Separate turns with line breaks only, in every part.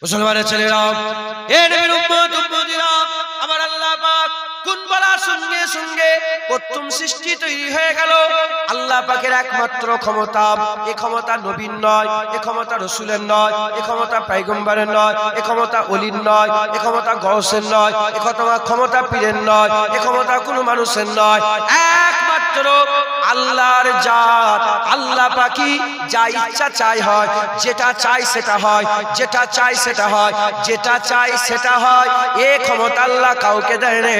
মুসলমানের ছেলেরা, এ নবীর উম্মত উম্মতিরা, আমার আল্লাহ পাক কোন বলার সঙ্গে সঙ্গে প্রথম সৃষ্টি তৈরি হয়ে গেল। আল্লাহ পাকের একমাত্র ক্ষমতা, এই ক্ষমতা নবীর নয়, এই ক্ষমতা রসুলের নয়, এই ক্ষমতা পয়গম্বরের নয়, এই ক্ষমতা ওলির নয়, এই ক্ষমতা গৌসের নয়, এই ক্ষমতা পীরের নয়, এই ক্ষমতা কোনো মানুষের নয়, একমাত্র আল্লাহর জাত। আল্লাহ পাকি যা ইচ্ছা চাই হয়, যেটা চাই সেটা হয়, যেটা চাই সেটা হয়, যেটা চাই সেটা হয়। এ ক্ষমতা আল্লাহ কাউকে দেয় না,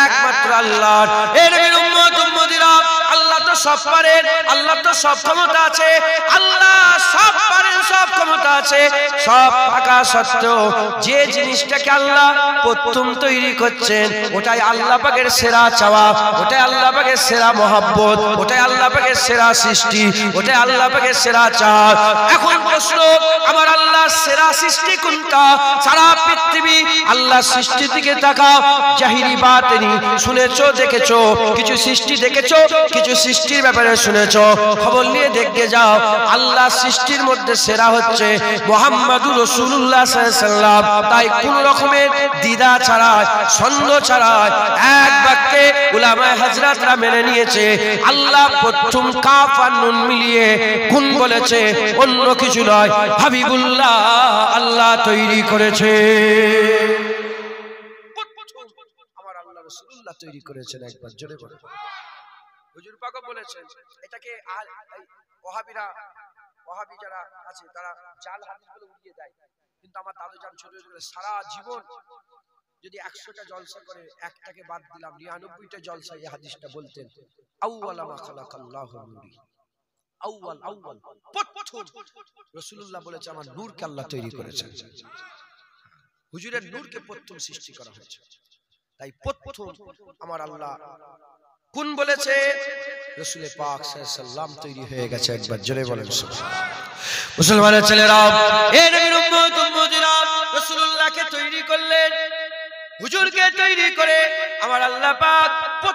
একমাত্র আল্লাহর। এর উম্মত উম্মতিরা, আল্লাহ তো সব পারেন, আল্লাহ তো সব ক্ষমতা আছে, আল্লাহ সব পারেন, সব ক্ষমতা আছে, সব থাকা সত্ত্বেও যে জিনিসটাকে আল্লাহ প্রথম তৈরি করছেন, ওটাই আল্লাহ পাকের সেরা চাওয়া, ওটাই আল্লাহ পাকের সেরা মহব্বত, ওটাই আল্লাহ পাকের সেরা সৃষ্টি, ওটাই আল্লাহ পাকের সেরা চাওয়া। এখন প্রশ্ন, আমার আল্লাহর সেরা সৃষ্টি কোনটা? সারা পৃথিবী আল্লাহ সৃষ্টির দিকে তাকাও, জাহিরি বাতিনি শুনেছো দেখেছো, কিছু সৃষ্টি দেখেছো, কিছু সৃষ্টির ব্যাপারে শুনেছো, খবর নিয়ে দেখতে যাও। আল্লাহ সৃষ্টির মধ্যে সেরা হচ্ছে মুহাম্মাদুর রাসূলুল্লাহ সাল্লাল্লাহু আলাইহি ওয়াসাল্লাম। তাই কোন রকমের দ্বিধা ছাড়া, সন্দেহ ছাড়া এক বাক্যে উলামায়ে হযরতরা মেনে নিয়েছে, আল্লাহ প্রথম কাফ আর নুন মিলিয়ে কোন বলেছে, অন্য কিছু নয়, হাবিবুল্লাহ আল্লাহ তৈরি করেছে। আমার আল্লাহ রাসূলুল্লাহ তৈরি করেছেন। একবার জোরে বলুন। হুজুর পাকও বলেছেন, এটাকে ওয়াহাবি যারা আছে তারা জাল হাদিসগুলো উড়িয়ে দেয়, কিন্তু আমার দাদু জান ছোট ছোট সারা জীবন যদি 100টা জলসা করে একটাকে বাদ দিলাম, 99টা জলসা এই হাদিসটা বলতেন, আউয়ালা মা খালাকাল্লাহু নূরি। আউয়াল প্রথম রাসূলুল্লাহ বলেছে আমার নূরকে আল্লাহ তৈরি করেছেন। হুজুরের নূরকে প্রথম সৃষ্টি করা হয়েছে। তাই প্রথম আমার আল্লাহ কোন বলেছে, রাসূল পাক সাল্লাল্লাহু আলাইহি ওয়াসাল্লাম তৈরি হয়ে গেছে। একবার জোরে বলেন সুবহানাল্লাহ। মুসলমানের ছেলেরা, এ নবীর উম্মত উম্মতিরা, রাসূলুল্লাহকে তৈরি করলেন, হুজুরকে তৈরি করে আমার আল্লাহ পাক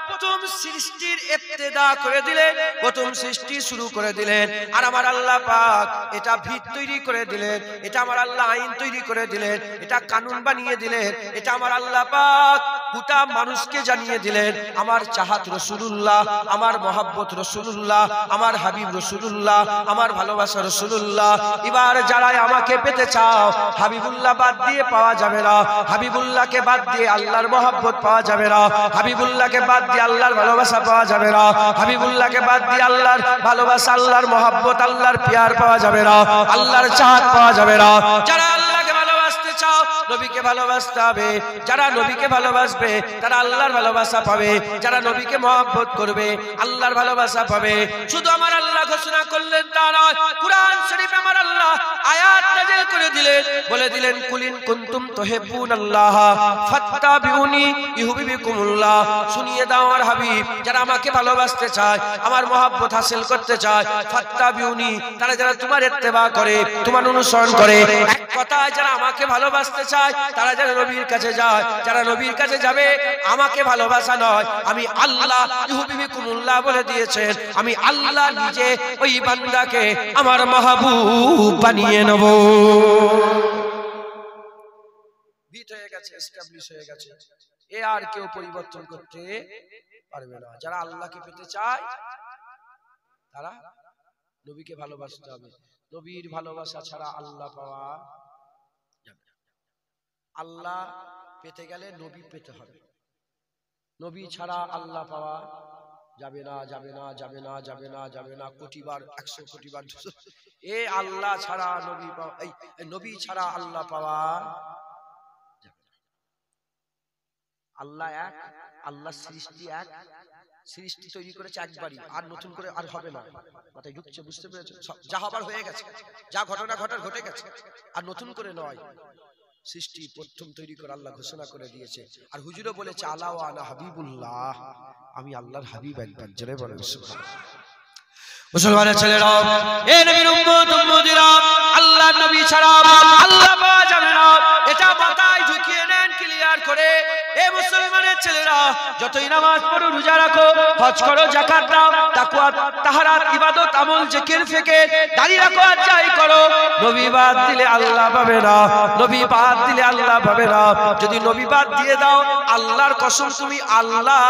প্রথম সৃষ্টির ইবতিদা করে দিলেন, প্রথম সৃষ্টি শুরু করে দিলেন। আর আমার আল্লাহ পাক এটা ভিত তৈরি করে দিলেন, এটা আমার আল্লাহ আইন তৈরি করে দিলেন, এটা কানুন বানিয়ে দিলেন, এটা আমার আল্লাহ পাক গোটা মানুষকে জানিয়ে দিলেন আমার চাহাত রাসূলুল্লাহ, আমার মহব্বত রাসূলুল্লাহ, আমার হাবিব রাসূলুল্লাহ, আমার ভালোবাসা রাসূলুল্লাহ। এবার যারা আমাকে পেতে চাও, হাবিবুল্লাহ বাদ দিয়ে পাওয়া যাবে না, হাবিবুল্লাহকে বাদ দিয়ে আল্লাহর মহব্বত পাওয়া যাবে না, হাবিবুল্লাহকে বাদ দিয়ে আল্লাহর ভালোবাসা পাওয়া যাবে না, হাবিবুল্লাহকে বাদ দিয়ে আল্লাহর ভালোবাসা, আল্লাহর মহব্বত, আল্লাহর প্যার পাওয়া যাবে না, আল্লাহর চাহত পাওয়া যাবে না। যারা আল্লাহকে ভালোবাসতে চাও, নবীকে ভালোবাসতে হবে। যারা নবীকে ভালোবাসবে তারা আল্লাহর ভালোবাসা পাবে, যারা নবীকে মহব্বত করবে আল্লাহর ভালোবাসা পাবে। শুধু আমার আল্লাহ ঘোষণা করলেন তা নয়, কুরআন শরীফে আমার আল্লাহ আয়াত নাযিল করে দিলেন, বলে দিলেন, কুলিন কুনতুম তুহিব্বুনাল্লাহ ফাত্তাবিউনি ইউহিব্বুকুমুল্লাহ। শুনিয়ে দাও আমার হাবিব, যারা আমাকে ভালোবাসতে চায়, আমার মহব্বত হাসিল করতে চায়, ফাত্তাবিউনি, তারা যারা তোমার ইত্তেবা করে, তোমার অনুসরণ করে, এক কথায় যারা আমাকে ভালোবাসতে চায়, তারা যারা নবীর কাছে যায়, যারা নবীর কাছে যাবে, আমাকে ভালোবাসা নয়, আমি আল্লাহ ইউহিব্বুকুমুল্লাহ বলে দিয়েছেন, আমি আল্লাহ নিজে ওই বান্দাকে আমার মাহবুব বানিয়ে নেব। বিট হয়ে গেছে, এস্টাবলিশ হয়ে গেছে, এ আর কেউ পরিবর্তন করতে পারবে না। যারা আল্লাহকে পেতে চায় তারা নবীকে ভালোবাসতে হবে। নবীর ভালোবাসা ছাড়া আল্লাহ পাওয়া যাবে না। আল্লাহ পেতে গেলে নবী পেতে হবে, নবী ছাড়া আল্লাহ পাওয়া যাবে না, যাবে না, যাবে না, যাবে না, যাবে না, কোটিবার 100 কোটিবার এ আল্লাহ ছাড়া নবী পাওয়া, এই নবী ছাড়া আল্লাহ পাওয়া যাবে না। আল্লাহ এক, আল্লাহ সৃষ্টি এক, সৃষ্টি তৈরি করেছে একবারই, আর নতুন করে আর হবে না। মাথায় ঢুকছে, বুঝতে পেরেছেন? যা হবার হয়ে গেছে, যা ঘটনা ঘটার ঘটে গেছে, আর নতুন করে নয়। সৃষ্টি প্রথম তৈরি করে আল্লাহ ঘোষণা করে দিয়েছে। আর হুজুরও বলেছে, আলা ওয়া আনা হাবিবুল্লাহ, আমি আল্লাহর হাবিব। একবার জোরে বলেন সুবহানাল্লাহ। মুসলমানের ছেলেরা, এ নবীর উম্মত উম্মতিরা, আল্লাহর নবী ছাড়া আল্লাহ পাওয়া যাবে না, এটা মাথায় ঢুকিয়ে নেন ক্লিয়ার করে। এ মুসলমানের ছেলেরা, যতই নামাজ পড়ো রোজা রাখো হজ করো যাকাত দাও তাকওয়া তাহারাত ইবাদত আমল জিকির ফিকির দাঁড়িয়ে রাখো আর যাই করো নবী বাদ দিলে আল্লাহ পাবে না নবী বাদ দিলে আল্লাহ পাবে না যদি নবী বাদ দিয়ে দাও আল্লাহর কসম তুমি আল্লাহ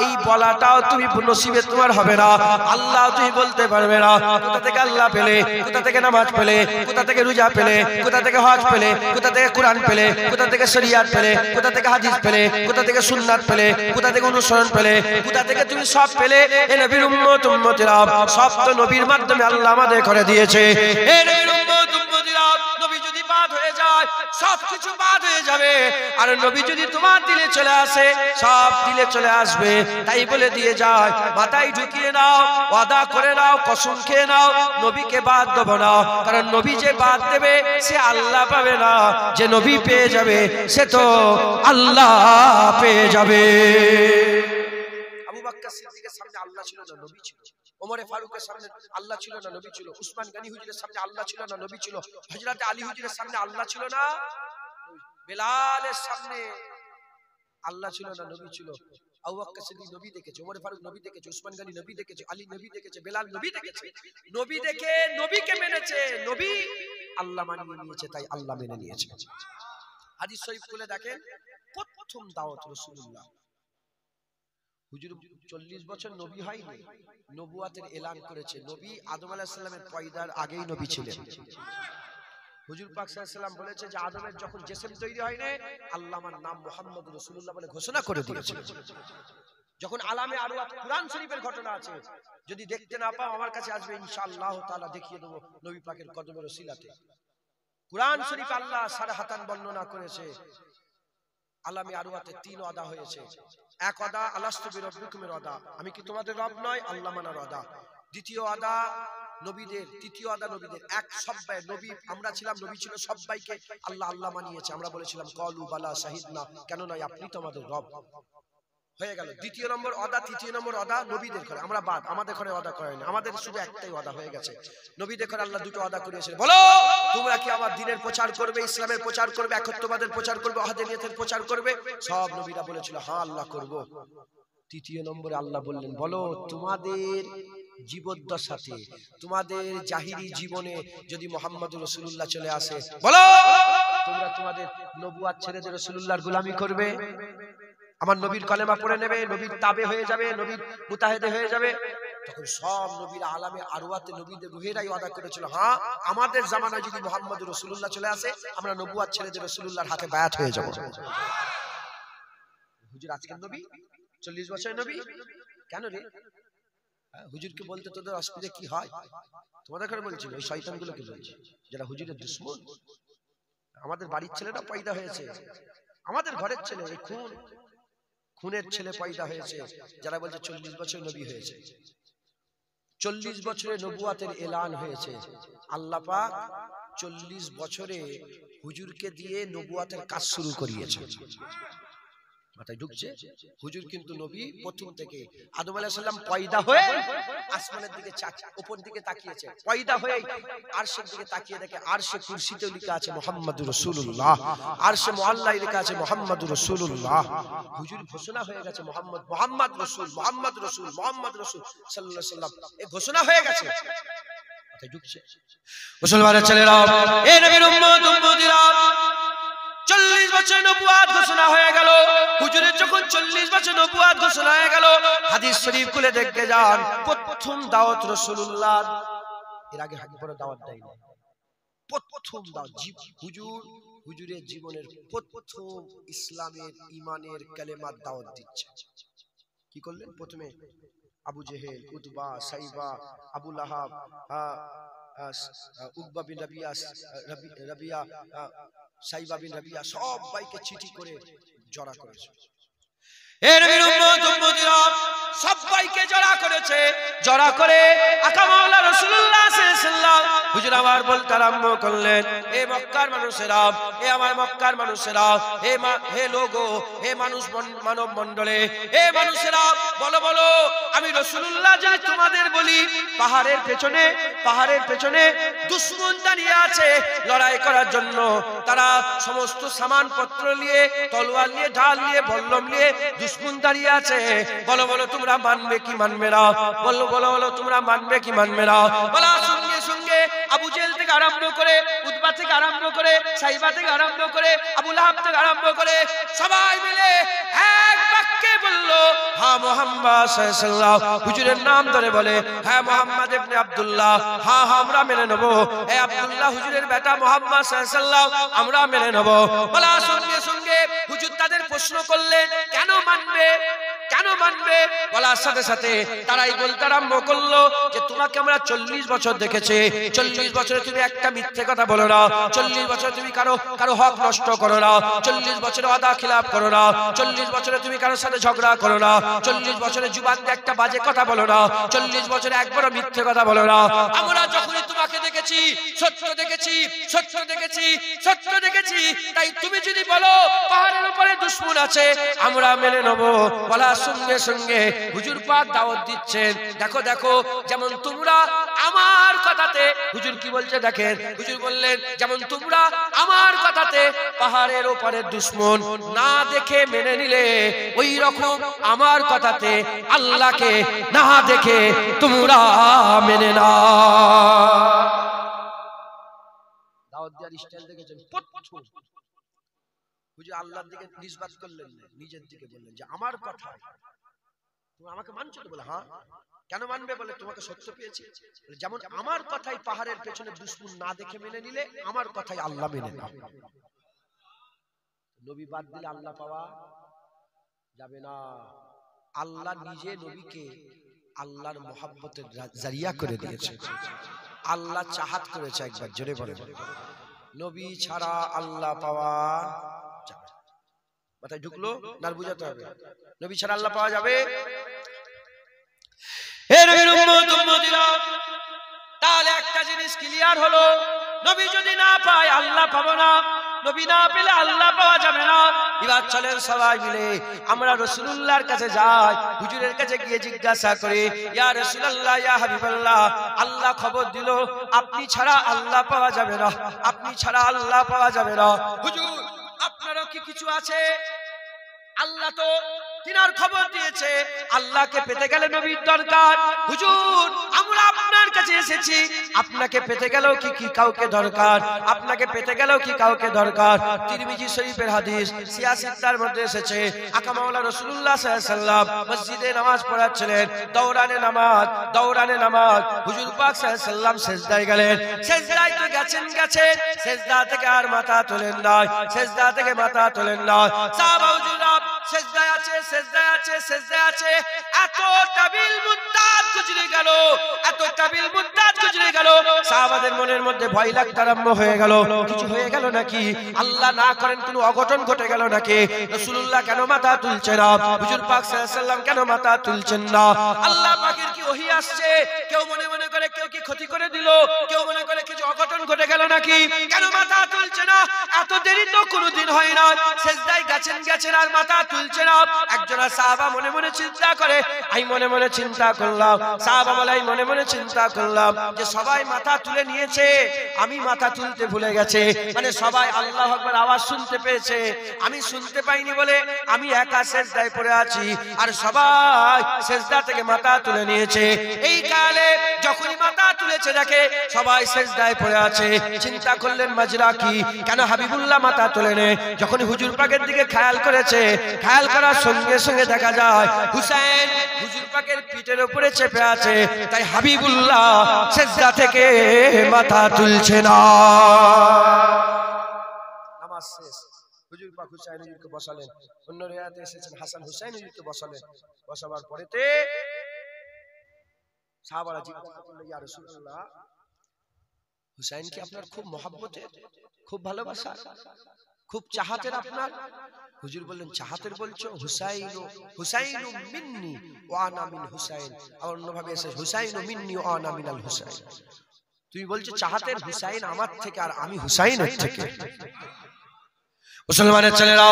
এই বলাটাও তুমি নসিবে তোমার হবে না আল্লাহ তুমি বলতে পারবে না কোথা থেকে আল্লাহ পেলে কোথা থেকে নামাজ পেলে কোথা থেকে রোজা পেলে কোথা থেকে হজ পেলে কোথা থেকে কোরআন পেলে কোথা থেকে শরীয়ত পেলে কোথা থেকে হাদিস পেলে কোথা থেকে সুন্নাত পেলে কোথা থেকে অনুসরণ পেলে কোথা থেকে তুমি সব পেলে এ নবীর উম্মত উম্মতিরা সব তো নবীর মাধ্যমে আল্লাহ আমাদের করে দিয়েছে এ নবীর উম্মত উম্মতিরা নবী যদি বাদ হয়ে যায় সব কিছু বাদ হয়ে যাবে আর নবী যদি তোমার দিলে চলে আসে সব দিলে চলে আসবে তাই বলে দিয়ে যায় মাথায় ঢুকিয়ে নাও ওয়াদা করে নাও কসম খেয়ে নাও নবীকে বাদ দেব না কারণ নবী যে বাদ দেবে সে আল্লাহ পাবে না যে নবী পেয়ে যাবে সে তো আল্লাহ পেয়ে যাবে আবু বকর সিদ্দিকের সামনে আল্লাহ ছিল না নবী ছিল ওমর ফারুকের সামনে আল্লাহ ছিল না নবী ছিল উসমান গনি হুজুরের সামনে আল্লাহ ছিল না নবী ছিল হযরত আলী হুজুরের সামনে আল্লাহ ছিল না বেলালের সামনে আল্লাহ ছিল না নবী ছিল আবু বকর সিদ্দিক নবী দেখেছে ওমর ফারুক নবী দেখেছে উসমান গনি নবী দেখেছে আলী নবী দেখেছে বেলাল নবী দেখেছে নবী দেখে নবীকে মেনেছে নবী আল্লাহ মানিয়ে নিয়েছে তাই আল্লাহ মেনে নিয়েছে হাদিস শরীফ খুলে দেখেন প্রথম দাওয়াত রাসূলুল্লাহ হুজুর 40 বছর নবী হয়নি নবুয়াতের এলান করেছে নবী আদম আলাইহিস সালামের পয়দার আগেই নবী ছিলেন হুজুর পাক সাল্লাল্লাহু আলাইহি সাল্লাম বলেছে যে আদমের যখন জিসম তৈরি হয়নি আল্লাহ আমার নাম মুহাম্মদ রাসূলুল্লাহ বলে ঘোষণা করে দিয়েছেন যখন আলামে আরওয়াত কুরআন শরীফের ঘটনা আছে যদি দেখতে না পাও আমার কাছে আসবে ইনশাআল্লাহ তাআলা দেখিয়ে দেব নবী পাকের কদমের ওসিলাতে কুরআন শরীফ আল্লাহ সারাহাতান বর্ণনা করেছে আলামে আরওয়াতে 3 ওয়াদা হয়েছে এক ওয়াদা আলাস্তু বিরাব্বিকুমের ওয়াদা আমি কি তোমাদের রব নয় আল্লাহ মানার ওয়াদা দ্বিতীয় ওয়াদা নবীদের তৃতীয় ওয়াদা নবীদের এক সবাই নবী আমরা ছিলাম নবী ছিল সবাইকে আল্লাহ আল্লাহ মানিয়েছে আমরা বলেছিলাম কলু বালা শাহিদনা কেন নয় আপনি তো আমাদের রব হয়ে গেল দ্বিতীয় নম্বর ওয়াদা তৃতীয় নম্বর ওয়াদা নবীদের ঘরে আমরা বাদ আমাদের ঘরে ওয়াদা করেন আমাদের শুধু একটাই ওয়াদা হয়ে গেছে নবীদের ঘরে আল্লাহ দুটো ওয়াদা করেছেন বলো তোমরা কি আমার দ্বীনের প্রচার করবে ইসলামের প্রচার করবে একত্ববাদের প্রচার করবে ওয়াহদানিয়তের প্রচার করবে সব নবীরা বলেছিল হ্যাঁ আল্লাহ করব তৃতীয় নম্বরে আল্লাহ বললেন বলো তোমাদের জীবদ্দশাতে তোমাদের জাহিরি জীবনে যদি মুহাম্মদুর রাসূলুল্লাহ চলে আসে বলো তোমরা তোমাদের নবুয়াত ছেড়ে দিয়ে রাসূলুল্লাহর গোলামি করবে আমার নবীর কলেমা পড়ে নেবে নবীর তাবে হয়ে যাবে নবীর মুতাহিদে হয়ে যাবে তখন সব নবীরা আলামে আরওয়াতে নবীদের রূহেরাই ওয়াদা করেছিল হ্যাঁ আমাদের জামানায় যদি মুহাম্মদুর রাসূলুল্লাহ চলে আসে আমরা নবুয়াত ছেড়ে দিয়ে রাসূলুল্লাহর হাতে বায়াত হয়ে যাব হুজুর আজকের নবী 40 বছরের নবী কেন রে হুজুরকে বলতে তোদের অসুবিধা কি হয় তোমাদের ঘরে বলছিল ওই শয়তানগুলোকে বলছি যারা হুজুরের দুশমন আমাদের বাড়ির ছেলেরা পয়দা হয়েছে আমাদের ঘরের ছেলে এই খুনের ছেলে পয়দা হয়েছে যারা বলছে 40 বছর নবী হয়েছে 40 বছরে নবুয়াতের এলান হয়েছে আল্লাহ পাক 40 বছরে হুজুরকে দিয়ে নবুয়াতের কাজ শুরু করিয়েছে মাথায় ঢুকছে হুজুর কিন্তু নবী প্রথম থেকে আদম আলাইহিস সালাম পয়দা হয়ে আসমানের দিকে উপর দিকে তাকিয়েছে পয়দা হয়ে আরশের দিকে তাকিয়ে দেখে আরশে কুরসিতে লেখা আছে মুহাম্মাদুর রাসূলুল্লাহ আরশে মুআল্লায় লেখা আছে মুহাম্মাদুর রাসূলুল্লাহ হুজুর ঘোষণা হয়ে গেছে মুহাম্মদ রাসূল সাল্লাল্লাহু আলাইহি ওয়াসাল্লাম এই ঘোষণা হয়ে গেছে মাথায় ঢুকছে মুসলমানের ছেলেরা এ নবীর উম্মত উম্মতিরা 40 বছর নবুয়াত ঘোষণা হয়ে গেল হুজুরের যখন 40 বছর নবুয়াত ঘোষণা হয়ে গেল হাদিস শরীফ খুলে দেখতে যান প্রথম দাওয়াত রাসূলুল্লাহ এর আগে বড় দাওয়াত দেয়নি প্রথম দাওয়াত হুজুরের জীবনের প্রথম ইসলামের ঈমানের কালেমার দাওয়াত দিচ্ছে কি করলেন প্রথমে আবু জেহেল উতবা সাইবা আবু লাহাব উকবা বিন রাবিয়া সাইবা বিন রাবিয়া সবাইকে চিঠি করে জড়া করেছে এ নবীর উম্মত উম্মতিরা সবাইকে জড়া করেছে, জড়া করে আকা মাওলা রাসূলুল্লাহ সাল্লাল্লাহু আলাইহি ওয়াসাল্লাম হুজুর আমার বলতে আরম্ভ করলেন, এ মক্কার মানুষেরা, এ আমার মক্কার মানুষেরা, হে লোগো, হে মানুষ মানব মণ্ডলে, হে মানুষেরা, বলো বলো আমি রাসূলুল্লাহ যদি তোমাদের বলি পাহাড়ের পেছনে দুশমন দাঁড়িয়ে আছে লড়াই করার জন্য। তারা সমস্ত সামানপত্র নিয়ে, তলোয়ার নিয়ে, ঢাল নিয়ে, বল্লম নিয়ে দুশমন দাঁড়িয়ে আছে। বলো বলো তোমরা মানবে কি মানবে না? বলো বলো বলো তোমরা মানবে কি মানবে না? বলা সঙ্গে সঙ্গে আবু জেহেল থেকে আরম্ভ করে, উতবা থেকে আরম্ভ করে, সাইবা থেকে আরম্ভ করে, আবু লাহাব থেকে আরম্ভ করে সবাই মিলে এক বাক্যে বলল, হ্যাঁ মুহাম্মদ সাল্লাল্লাহু আলাইহি ওয়াসাল্লাম। হুজুরের নাম ধরে বলে, হ্যাঁ মুহাম্মদ ইবনে আব্দুল্লাহ, হ্যাঁ আমরা মেনে নেব। হে আব্দুল্লাহ হুজুরের বেটা মুহাম্মদ সাল্লাল্লাহু আলাইহি ওয়াসাল্লাম, আমরা মেনে নেব। বলা সঙ্গে সঙ্গে হুজুর তাদের প্রশ্ন করলেন, কেন মানবে, কেন মানবে? বলার সাথে সাথে তারাই বলতে আরম্ভ করলো যে তোমাকে আমরা 40 বছর দেখেছি, 40 বছরে তুমি একটা মিথ্যে কথা বলো না, 40 বছরে তুমি কারো হক নষ্ট করো না, 40 বছরে ওয়াদা খিলাফ করো না, 40 বছরে তুমি কারোর সাথে ঝগড়া করো না, 40 বছরে জুবান দিয়ে একটা বাজে কথা বলো না, 40 বছরে একবারও মিথ্যে কথা বলো না। আমরা যখনই তোমাকে দেখেছি সত্য দেখেছি, সত্য দেখেছি, সত্য দেখেছি, তাই তুমি যদি বলো পাহাড়ের উপরে দুশমন আছে আমরা মেনে নেব। বলা সঙ্গে সঙ্গে হুজুর পাক দাওয়াত দিচ্ছেন, দেখো দেখো যেমন তোমরা আমার কথাতে, হুজুর কি বলছে দেখেন, হুজুর বললেন যেমন তোমরা আমার কথাতে পাহাড়ের উপরে দুশমন না দেখে মেনে নিলে, ওই রকম আমার কথাতে আল্লাহকে না দেখে তোমরা মেনে না। দাওয়াত দেওয়ার স্টাইল দেখেছেন, হুজুর আল্লাহর দিকে নিসবত করলেন না, নিজের দিকে বললেন যে আমার কথা তুমি আমাকে মানছো তো? বলে হ্যাঁ। কেন মানবে? বলে তোমাকে সত্য পেয়েছি। যেমন আমার কথাই পাহাড়ের পেছনে দুশমন না দেখে মেনে নিলে আমার কথাই আল্লাহ মেনে নাও। নবী বাদ দিলে আল্লাহ পাওয়া যাবে না। আল্লাহ নিজে নবীকে আল্লাহর মহব্বতের জারিয়া করে দিয়েছে। আল্লাহ চাহাত করেছে, একবার জোরে বলে, নবী ছাড়া আল্লাহ পাওয়া যাবে। মাথায় ঢুকলো না? বুঝাতে হবে, নবী ছাড়া আল্লাহ পাওয়া যাবে। তাহলে একটা জিনিস ক্লিয়ার হলো, নবী যদি না পায় আল্লাহ পাবো না, নবী না পেলে আল্লাহ পাওয়া যাবে না। এবার চলেন সবাই মিলে আমরা রাসূলুল্লাহর কাছে যাই, হুজুরের কাছে গিয়ে জিজ্ঞাসা করি, ইয়া রাসূলুল্লাহ, ইয়া হাবিবাল্লাহ, আল্লাহ খবর দিল আপনি ছাড়া আল্লাহ পাওয়া যাবে না, আপনি ছাড়া আল্লাহ পাওয়া যাবে না। হুজুর আপনারও কি কিছু আছে? আল্লাহ তো তিনার খবর দিয়েছে আল্লাহকে পেতে গেলে নবীর দরকার। হুজুর আমরা আপনার কাছে এসেছি, আপনাকে পেতে গেলেও কি কাউকে দরকার, আপনাকে পেতে গেলেও কি কাউকে দরকার। তিরমিজি শরীফের হাদিস সিয়াসিত্তার মধ্যে এসেছে, আকা মাওলা রাসূলুল্লাহ সাল্লাল্লাহু আলাইহি ওয়াসাল্লাম মসজিদে নামাজ পড়াচ্ছিলেন, দৌড়ানে নামাজ, হুজুর পাক সাল্লাল্লাহু আলাইহি ওয়াসাল্লাম সিজদায় গেলেন। সিজদায় তো গেছেন, সিজদা থেকে আর মাথা তোলেন না, সিজদা থেকে মাথা তোলেন না। সাহাবা হুজুররা সিজদায় আছে, সিজদায় আছে, সিজদায় আছে, এত তাবিল মুদ্দাত গুজরে গেল, এত তাবিল মুদ্দাত গুজরে গেল, সাহাবাদের মনের মধ্যে ভয় লাগতে আরম্ভ হয়ে গেল, কিছু হয়ে গেল নাকি, আল্লাহ না করেন কোনো অঘটন ঘটে গেল নাকি, রাসূলুল্লাহ কেন মাথা তুলছে না, হুজুর পাক সাল্লাল্লাহু আলাইহি ওয়াসাল্লাম কেন মাথা তুলছেন না, আল্লাহ পাকের কি ওহী আসছে, কেউ মনে মনে করে কেউ কি ক্ষতি করে দিল, কেউ মনে করে কিছু অঘটন ঘটে গেল নাকি, কেন মাথা তুলছে না? এত দেরি তো কোনোদিন হয় না, সিজদায় গেছেন আর মাথা তুলছে না। একজন সাহাবা মনে মনে চিন্তা করে, আমি মনে মনে চিন্তা করলাম, সাহাবা বলে আমি মনে মনে চিন্তা করলাম যে সবাই মাথা তুলে নিয়েছে, আমি মাথা তুলতে ভুলে গেছে, মানে সবাই আল্লাহু আকবার আওয়াজ শুনতে পেয়েছে, আমি শুনতে পাইনি বলে আমি একা সিজদায় পড়ে আছি, আর সবাই সিজদা থেকে মাথা তুলে নিয়েছে। এই কালে যখনই মাথা তুলেছে দেখে সবাই সিজদায় পড়ে আছে, চিন্তা করলেন মাজরা কি, কেন হাবিবুল্লাহ মাথা তোলেনে? যখন হুজুর পাকের দিকে খেয়াল করেছে, খেয়াল করার সঙ্গে সঙ্গে দেখা যায় হুসাইন হুজুর পাকের পিঠের উপরে চেপে আছে, তাই হাবিবুল্লাহ সিজদা থেকে মাথা তুলছে না। নামাজ শেষ, হুজুর পাক হুসাইন হুজুরকে বসালেন, অন্য রিওয়ায়াতে এসেছেন হাসান হুসাইন হুজুরকে বসালেন, বসাবার পরেতে সাহাবারা জিজ্ঞাসা করলেন, ইয়া রাসূলুল্লাহ, হুসাইন কি আপনার খুব মহব্বতের, খুব ভালোবাসা? খুব চাহাতের আপনার? হুজুর বললেন চাহাতের বলছো? হুসাইনু মিন্নি ওয়া আনা মিন হুসাইন। আর অন্যভাবে এসে হুসাইনু মিন্নি ওয়া আনা মিনাল হুসাইন। তুমি বলছো চাহাতের হুসাইন আমার থেকে আর আমি হুসাইনের থেকে। মুসলমানের ছেলেরা,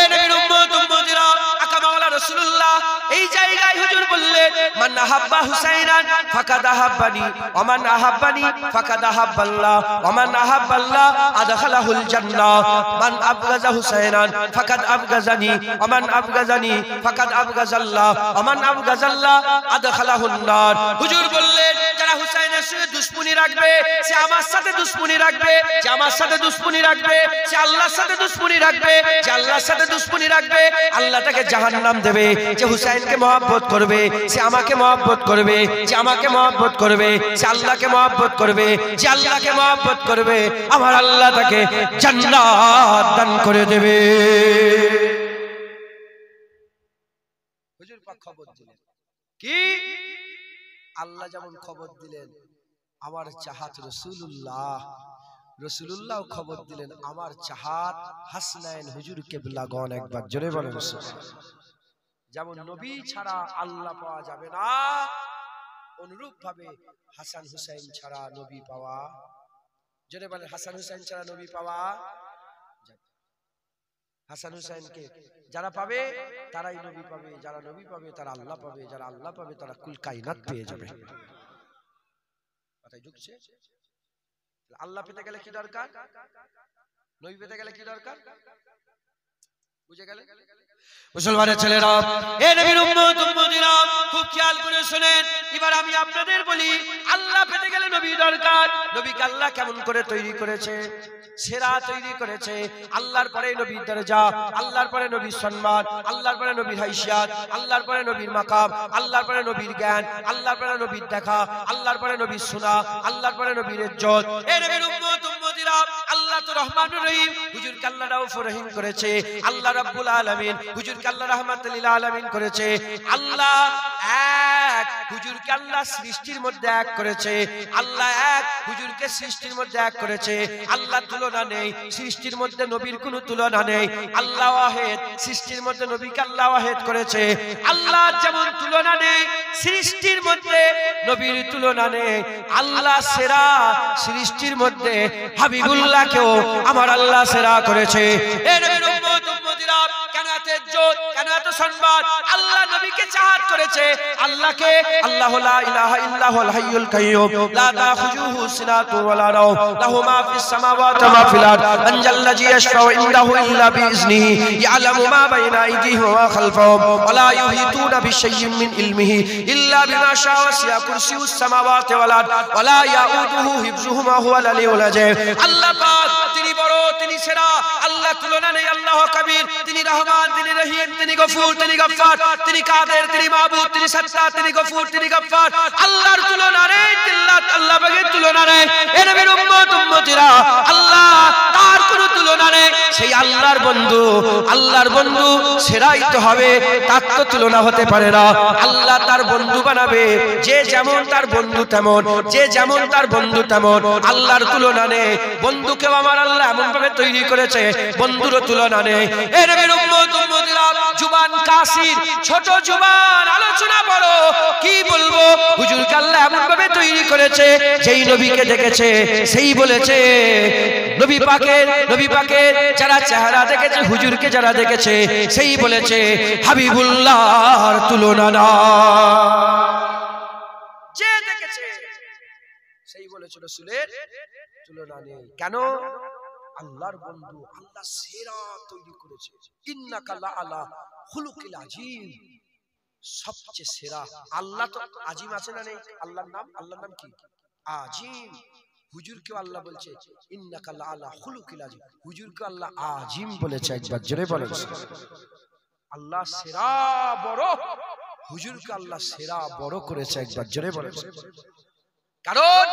এ নবীর উম্মত উম্মতিরা, আকা মাওলা রাসূলুল্লাহ এই জায়গায় হুজুর বললেন মান আহাব্বা হুসাইনান ফাকাদ আহাব্বানি ওয়া মান আহাব্বানি ফাকাদ আহাব্বাল্লাহ ওয়া মান আহাব্বাল্লাহ আদখালাহুল জান্নাহ মান আবগাজা হুসাইনান ফাকাদ আবগাজানি ওয়া মান আবগাজানি ফাকাদ আবগাজাল্লাহ ওয়া মান আবগাজাল্লাহ আদখালাহুন নার। হুজুর বললেন যারা হুসাইনের সঙ্গে দুশমনি রাখবে সে আমার সাথে দুশমনি রাখবে, যে আমার সাথে দুশমনি রাখবে সে আল্লাহর সাথে দুশমনি রাখবে, যে আল্লাহর সাথে দুশমনি রাখবে আল্লাহ তাকে জাহান্নাম দেবে। যে হুসাইনকে মহব্বত করবে সে আমাকে মহব্বত করবে, যে আমাকে মহব্বত করবে সে আল্লাহকে মহব্বত করবে, যে আল্লাহকে মহব্বত করবে আমার আল্লাহ তাকে জান্নাত দান করে দেবে। হুজুর পাক খবর দিলেন কি? আল্লাহ যেমন খবর দিলেন আমার চাহাত রাসূলুল্লাহ, রাসূলুল্লাহ খবর দিলেন আমার চাহাত হাসনাইন হুজুর কিবলাগণ। একবার জোরে বলেন সুবহানাল্লাহ। যেমন নবী ছাড়া আল্লাহ পাওয়া যাবে না, অনুরূপ ভাবে হাসান হুসাইন ছাড়া নবী পাওয়া, জোরে বলেন হাসান হুসাইন ছাড়া নবী পাওয়া যাবে। হাসান হুসাইনকে যারা পাবে তারাই নবী পাবে, যারা নবী পাবে তারা আল্লাহ পাবে, যারা আল্লাহ পাবে তারা কুল কায়নাত পেয়ে যাবে। কথাই ঢুকছে? আল্লাহ পেতে গেলে কি দরকার? নবী পেতে গেলে কি দরকার? বুঝে গেলে? মুসলমানের ছেলেরা, এ নবীর উম্মত উম্মতিরা খুব খেয়াল করে শুনেন। এবার আমি আপনাদের বলি আল্লাহ পেতে গেলে নবী দরকার। নবীকে আল্লাহ কেমন করে তৈরি করেছে? সেরা তৈরি করেছে। আল্লাহর পরে নবীর দরজা, আল্লাহর পরে নবীর সম্মান, আল্লাহর পরে নবীর হাইসিয়াত, আল্লাহর পরে নবীর মাকাম, আল্লাহর পরে নবীর জ্ঞান, আল্লাহর পরে নবীর দেখা, আল্লাহর পরে নবীর শোনা, আল্লাহর পরে নবীর ইজ্জত। এ নবীর উম্মত উম্মতিরা আল্লাহ তো রহমানুর রহিম, হুজুরকে আল্লাহ রাউফুর রহিম করেছে। আল্লাহ রাব্বুল আলামিন হুজুরকে আল্লাহ রাহমাতুল লিল আলামিন করেছে। আল্লাহ এক, হুজুরকে আল্লাহ সৃষ্টির মধ্যে এক করেছে। আল্লাহ এক, হুজুরকে সৃষ্টির মধ্যে এক করেছে। আল্লাহ তুলনা নেই, সৃষ্টির মধ্যে নবীর কোনো তুলনা নেই। আল্লাহ ওয়াহিদ, সৃষ্টির মধ্যে নবীকে আল্লাহ ওয়াহিদ করেছে। আল্লাহ যেমন তুলনা নেই, সৃষ্টির মধ্যে নবীর তুলনা নেই। আল্লাহ সেরা, সৃষ্টির মধ্যে হাবিবুল্লাহকেও আমার আল্লাহ সেরা করেছে। এ নবীর উম্মত উম্মতিরা কেন এত ইজ্জত, কেন এত সম্মান? আল্লাহ নবীকে চাহাত করেছে। আল্লাহকে আল্লাহু লা ইলাহা ইল্লাহুল হাইয়ুল কাইয়্যুম লা তাখুযুহু সিনাতু ওয়া লা নাওম লাহু মা ফিস সামাওয়াতি ওয়া মা ফিল আরদ মান জাল্লাযী ইয়াশফাউ ইনদাহু ইল্লা বিইজনিহি ইয়ালামু মা বাইনা আইদিহিম ওয়া খালফাহুম ওয়া লা ইউহিতুনা বিশাইইন মিন ইলমিহি ইল্লা বিমা শাআ ওয়াসি'a কুরসিয়ুস সামাওয়াতি ওয়াল আরদ ওয়া লা ইয়াউদুহু হিফযুহুমা হুয়াল আলিয়্যুল আযীম। আল্লাহ পাক তিনি বড়, তিনি সেরা, আল্লাহ তুলনা নেই। আল্লাহ কবির, তিনি রহমান, তিনি রহিম, তিনি গফুর, তিনি গফফার, তিনি কাদের, তিনি মাবুদ, তিনি সত্তা, তিনি গফুর, তিনি গফফার। আল্লাহর তুলনা নেই, আল্লাহ পাকের তুলনা নেই। এ নবীর উম্মত উম্মতিরা আল্লাহ তার কোনো তুলনা নেই। সেই আল্লাহর বন্ধু, আল্লাহর বন্ধু সেরাই তো হবে, তার তো তুলনা হতে পারে না। আল্লাহ তার বন্ধু বানাবে, যে যেমন তার বন্ধু তেমন, যে যেমন তার বন্ধু তেমন। আল্লাহর তুলনা নেই। বন্ধুকেও আমার আল্লাহ এমন ভাবে তৈরি করেছে, বন্ধুরও তুলনা নেই। এ নবীর উম্মত উম্মতিরা জুবান কাসির, ছোট জুবান, আলোচনা বড়, কি বলবো? হুজুরকে আল্লাহ এমন ভাবে তৈরি করেছে, যেই নবীকে দেখেছে সেই বলেছে, নবী পাকের যারা চেহারা দেখেছে, হুজুরকে যারা দেখেছে সেই বলেছে হাবিবুল্লাহর তুলনা না। যে দেখেছে সেই বলেছে রাসূলের তুলনা নেই। কেন? আল্লাহর বন্ধু, আল্লাহ সেরা তৈরি করেছে। ইন্নাকা লা আলা খুলুকিল আযীম, সবচেয়ে সেরা। আল্লাহ তো আজিম আছে না নেই? আল্লাহর নাম কি? আজিম। হুজুরকে আল্লাহ বলছে ইন্নাকা লা আলা খুলুকিল আযীম, হুজুরকে আল্লাহ আজিম বলেছে। একবার জোরে বলেন আল্লাহ সেরা বড়, হুজুরকে আল্লাহ সেরা বড় করেছে। একবার জোরে বলেন। কারণ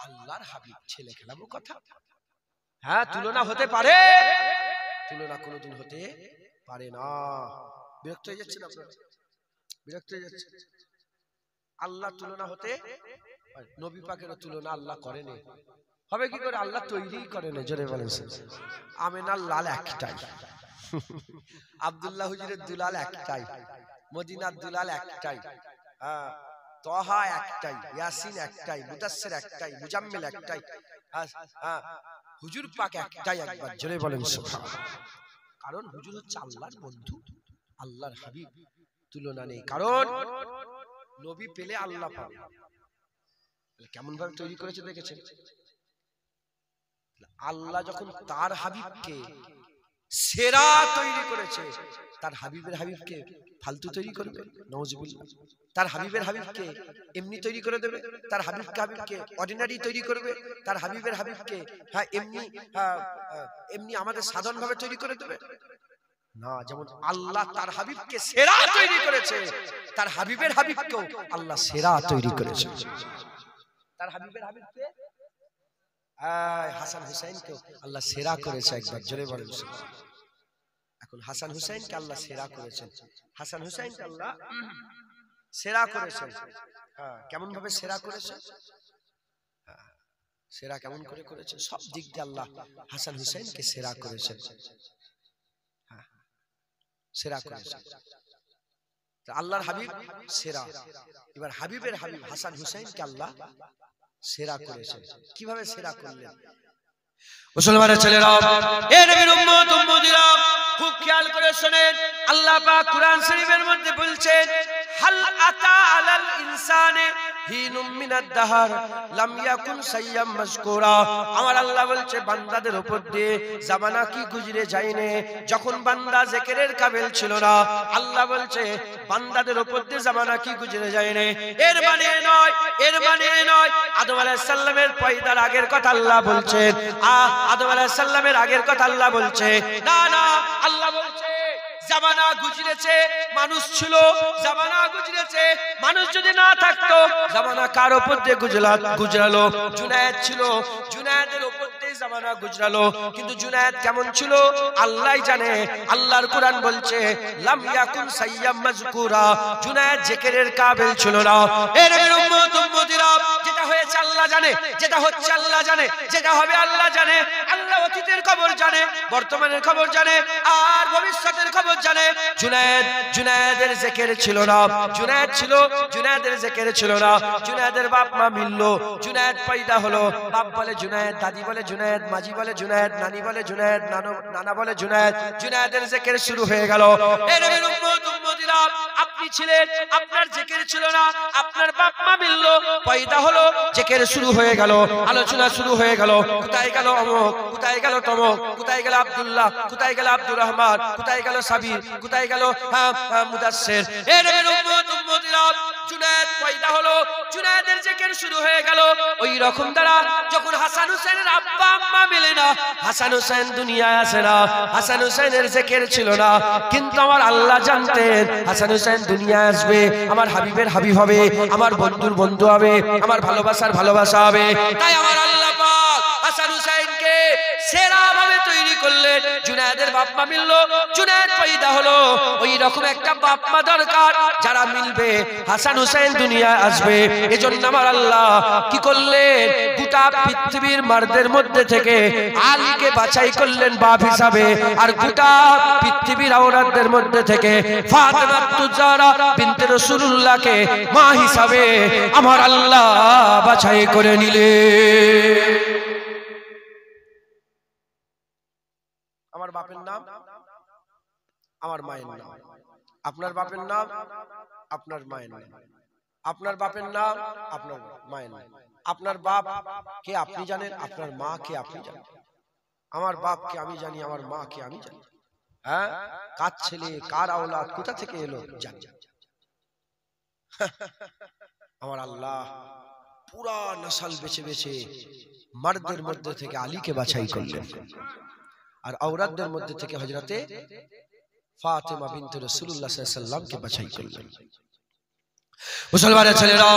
আল্লাহর হাবিব, ছেলে খেলামো কথা? হ্যাঁ, তুলনা হতে পারে, তুলনা কোনোদিন হতে পারে না। বিরক্ত হয়ে যাচ্ছেন আপনারা? বিরক্ত হয়ে যাচ্ছে? আল্লাহ তুলনা হতে, নবী পাকের তুলনা আল্লাহ করেনি। হবে কি করে? আল্লাহ তৈরি করেনি। জোরে বলেন। আমেনার লাল একটাই, আব্দুল্লাহ হুজুরের দুলাল একটাই, মদিনার দুলাল একটাই, তহা একটাই, ইয়াসিন একটাই, মুদাসসির একটাই, মুজাম্মিল একটাই, হুজুর পাক একটাই। একবার জোরে বলেন সুবহানাল্লাহ। কারণ হুজুর হচ্ছে আল্লাহর বন্ধু, আল্লাহর হাবিব, তুলনা নেই। কারণ নবী পেলে আল্লাহ পাবে। কেমন ভাবে তৈরি করেছে দেখেছেন? আল্লাহ যখন তার হাবিবকে সেরা তৈরি করেছে, তার হাবিবের হাবিবকে ফালতু তৈরি করবে? নাউজুবিল্লাহ। তার হাবিবের হাবিবকে এমনি তৈরি করে দেবে? তার হাবিবকে অর্ডিনারি তৈরি করবে? তার হাবিবের হাবিবকে এমনি আমাদের সাধারণ ভাবে তৈরি করে দেবে না। যেমন আল্লাহ তার হাবিবকে সেরা তৈরি করেছে, তার হাবিবের হাবিবকেও আল্লাহ সেরা তৈরি করেছে। তার হাবিবের হাবিবকে হাসান হুসাইনকেও আল্লাহ সেরা করেছে। একবার জোরে বলেন। এখন হাসান হুসাইনকে আল্লাহ সেরা করেছেন, হাসান হুসাইনকে আল্লাহ সেরা করেছেন। কেমন ভাবে সেরা করেছেন? সেরা কেমন করে করেছেন? সব দিক দিয়ে আল্লাহ হাসান হুসাইনকে সেরা করেছেন, সেরা করেছেন। আল্লাহর হাবিব সেরা, এবার হাবিবের হাবিব হাসান হুসাইনকে আল্লাহ সেরা করেছেন। কিভাবে সেরা করলেন? মুসলমানের ছেলেরা, এ নবীর উম্মত উম্মতিরা, খুব খেয়াল করে শুনেন। আল্লাহ পাক কুরআন শরীফের মধ্যে বলছেন, হাল আতা আলাল ইনসানে হিনুম মিনাদ দাহর লাম ইয়াকুন সাইয়াম মাযকুরা। আমার আল্লাহ বলছে বান্দাদের উপর দিয়ে জামানা কি গুজরে যায়নি যখন বান্দা জিকিরের কাবিল ছিল না। আল্লাহ বলছে বান্দাদের উপর দিয়ে জামানা কি গুজরে যায়নি। এর মানে নয়, এর মানে নয় আদম আলাইহিস সালামের পয়দার আগের কথা আল্লাহ বলছেন, আদম আলাইহিস সালামের আগের কথা আল্লাহ বলছে না, না। আল্লাহ বলছে জামানা গুজরেছে, মানুষ ছিল, জামানা গুজরেছে, মানুষ যদি না থাকতো জামানা কার উপর দিয়ে গুজরালো? জুনায়েদ ছিল, জুনায়েদের উপর দিয়ে জামানা গুজরালো। কিন্তু জুনায়েদ কেমন ছিল আল্লাহই জানে। আল্লাহর কোরআন বলছে লাম ইয়াকুন সাইয়াম মাযকুরা, জুনায়েদ জিকিরের কাবিল ছিল না। এর উম্মত উম্মতিরা, যেটা হয়েছে আল্লাহ জানে, যেটা হচ্ছে আল্লাহ জানে, যেটা হবে আল্লাহ জানে। আল্লাহ অতীতের খবর জানে, বর্তমানের খবর জানে, আর ভবিষ্যতের খবর জানে। জুনায়েদের জিকির ছিল না, জুনায়েদ ছিল, জুনায়েদের জিকির ছিল না। জুনায়েদের বাপ মা মিললো, জুনায়েদ পয়দা হলো। বাপ বলে জুনায়েদ, দাদি বলে জুনায়েদ, মাঝি বলে জুনায়েদ, নানি বলে জুনায়েদ, নানা বলে জুনায়েদ। জুনায়েদের জিকির শুরু হয়ে গেল। এর উম্মত উম্মতিরা, আপনি ছিলেন, আপনার জিকির ছিল না, আপনার বাপ মা মিললো, পয়দা হলো, জিকির শুরু হয়ে গেল, আলোচনা শুরু হয়ে গেল। কোথায় গেল অমুক, কোথায় গেল তমুক, কোথায় গেল আব্দুল্লাহ, কোথায় গেল আব্দুর রহমান, কোথায় গেল সাবির, কোথায় গেল মুদাসসির। এর উম্মত উম্মতিরা, জুনায়েদ পয়দা হলো, জুনায়েদের জিকির শুরু হয়ে গেল। ওই রকম দ্বারা যখন হাসান হুসাইনের আব্বা আম্মা মিলে না, হাসান হুসাইন দুনিয়ায় আসে না, হাসান হুসাইনের জিকির ছিল না। কিন্তু আমার আল্লাহ জানতেন হাসান হুসাইন দুনিয়ায় আসবে, আমার হাবিবের হাবিব হবে, আমার বন্ধুর বন্ধু হবে, আমার ভালোবাসার ভালোবাসা হবে। তাই আমার আল্লাহ পাক হাসান হুসাইনকে সেরা ভাবে তৈরি করলেন। জুনায়েদের বাপ মা মিললো, জুনায়েদ পয়দা হলো। ওই রকম একটা বাপ মা দরকার যারা মিলবে, হাসান হুসাইন দুনিয়ায় আসবে। এজন্য আমার আল্লাহ কি করলেন? গোটা পৃথিবীর মারদের মধ্যে থেকে আলীকে বাছাই করলেন বাপ হিসাবে, আর গোটা পৃথিবীর আওরাতদের মধ্যে থেকে ফাতেমাতুজ জাহরা বিনতে রাসূলুল্লাহকে মা হিসাবে আমার আল্লাহ বাছাই করে নিলেন। আমার বাপের নাম, আমার মায়ের নাম, আপনার বাপের নাম, আপনার মায়ের নাম, আপনার বাপের নাম, আপনার মায়ের নাম। আপনার বাপ কে আপনি জানেন, আপনার মা কে আপনি জানেন। আমার বাপ কে আমি জানি, আমার মা কে আমি জানি। হ্যাঁ, কার ছেলে, কার আওলাদ, কোথা থেকে এলো জানি। আমার আল্লাহ পুরা নসল বেছে বেছে মারদের মধ্যে থেকে আলীকে বাছাই করলেন, আর আওরাতদের মধ্যে থেকে হযরতে ফাতেমা বিনতে রাসূলুল্লাহ সাল্লাল্লাহু আলাইহি ওয়াসাল্লামকে বাছাই করলেন। মুসলমানের ছেলেরা,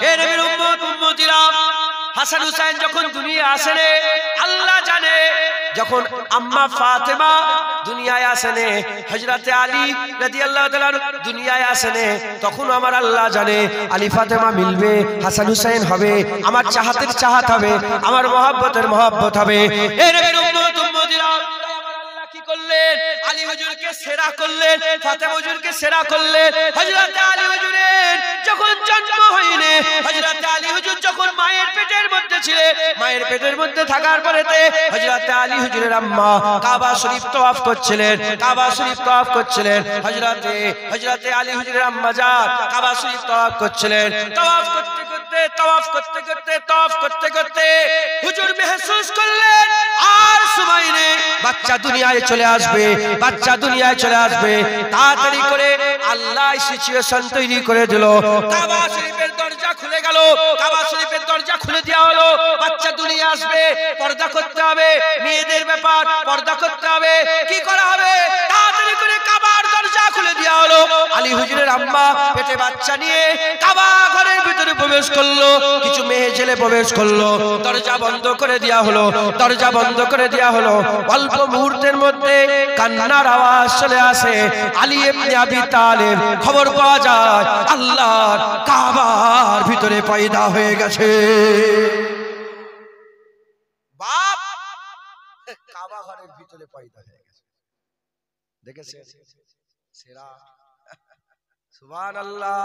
এ নবীর উম্মত উম্মতিরা, হাসান হুসাইন যখন দুনিয়ায় আসেন আল্লাহ জানে, যখন আম্মা ফাতেমা দুনিয়ায় আসেন, হযরতে আলী রাদিয়াল্লাহু তাআলা দুনিয়ায় আসেন, তখন আমার আল্লাহ জানে আলী ফাতেমা মিলবে, হাসান হুসাইন হবে, আমার চাহাতের চাহাত হবে, আমার মহব্বতের মহব্বত হবে। এ নবীর উম্মত উম্মতিরা, আলী হুজুরকে সেরা করলেন, ফাতেমা হুজুরকে সেরা করলেন। হযরত আলী হুজুরের যখন জন্ম হয়নি, হযরত আলী হুজুর যখন মায়ের পেটের মধ্যে ছিলেন, মায়ের পেটের মধ্যে থাকার পরেতে হযরত আলী হুজুরের আম্মা কাবা শরীফ তওয়াফ করছিলেন, কাবা শরীফ তওয়াফ করছিলেন। হযরত আলী হুজুরের আম্মা জান কাবা শরীফ তওয়াফ করছিলেন। তওয়াফ করতে করতে হুজুর মেহসুস করলেন আর সময় নেই, বাচ্চা দুনিয়ায় চলে আসবে, বাচ্চা দুনিয়ায় চলে আসবে। তাড়াতাড়ি করে আল্লাহ সিচুয়েশন তৈরি করে দিল। কাবা শরীফের দরজা খুলে গেল, কাবা শরীফের দরজা খুলে দেওয়া হলো। বাচ্চা দুনিয়া আসবে, পর্দা করতে হবে, মেয়েদের ব্যাপার পর্দা করতে হবে। কি করা হবে? তাড়াতাড়ি করে কাবার দরজা খুলে দেওয়া হলো। আলী হুজুরের আম্মা পেটে বাচ্চা নিয়ে কাবা ঘরের ভিতরে প্রবেশ করলো, কিছু মেয়ে ছেলে প্রবেশ করলো। দরজা বন্ধ করে দেওয়া হলো, দরজা বন্ধ করে দেওয়া হলো। অল্প মুহূর্তের মধ্যে কান্নার আওয়াজ চলে আসে। আলী ইবনে আবি তালেব খবর পাওয়া যায় আল্লাহর কাবার ভিতরে পয়দা হয়ে গেছে। বাপ কাবা ঘরের ভিতরে পয়দা হয়ে গেছে, দেখেছে সেরা। সুবহানাল্লাহ।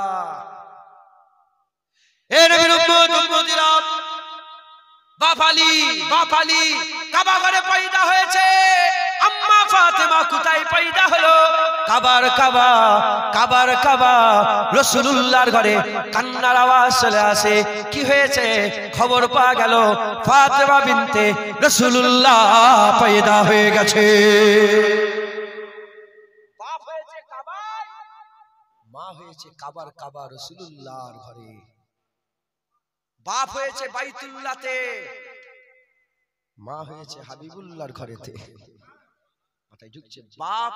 এ নবীর উম্মত উম্মতিরা, বাপ আলী কাবা ঘরে পয়দা হয়েছে। আম্মা ফাতেমা কোথায় পয়দা হলো? কাবার কাবা রাসূলুল্লাহর ঘরে। কান্নার আওয়াজ চলে আসে। কি হয়েছে? খবর পাওয়া গেল ফাতেমা বিনতে রাসূলুল্লাহ পয়দা হয়ে গেছে। বাপ হয়েছে কাবায়, মা হয়েছে কাবা রাসূলুল্লাহর ঘরে। বাপ হয়েছে বাইতুল্লাহতে, মা হয়েছে হাবিবুল্লাহর ঘরেতে। মাথায় ঢুকছে? বাপ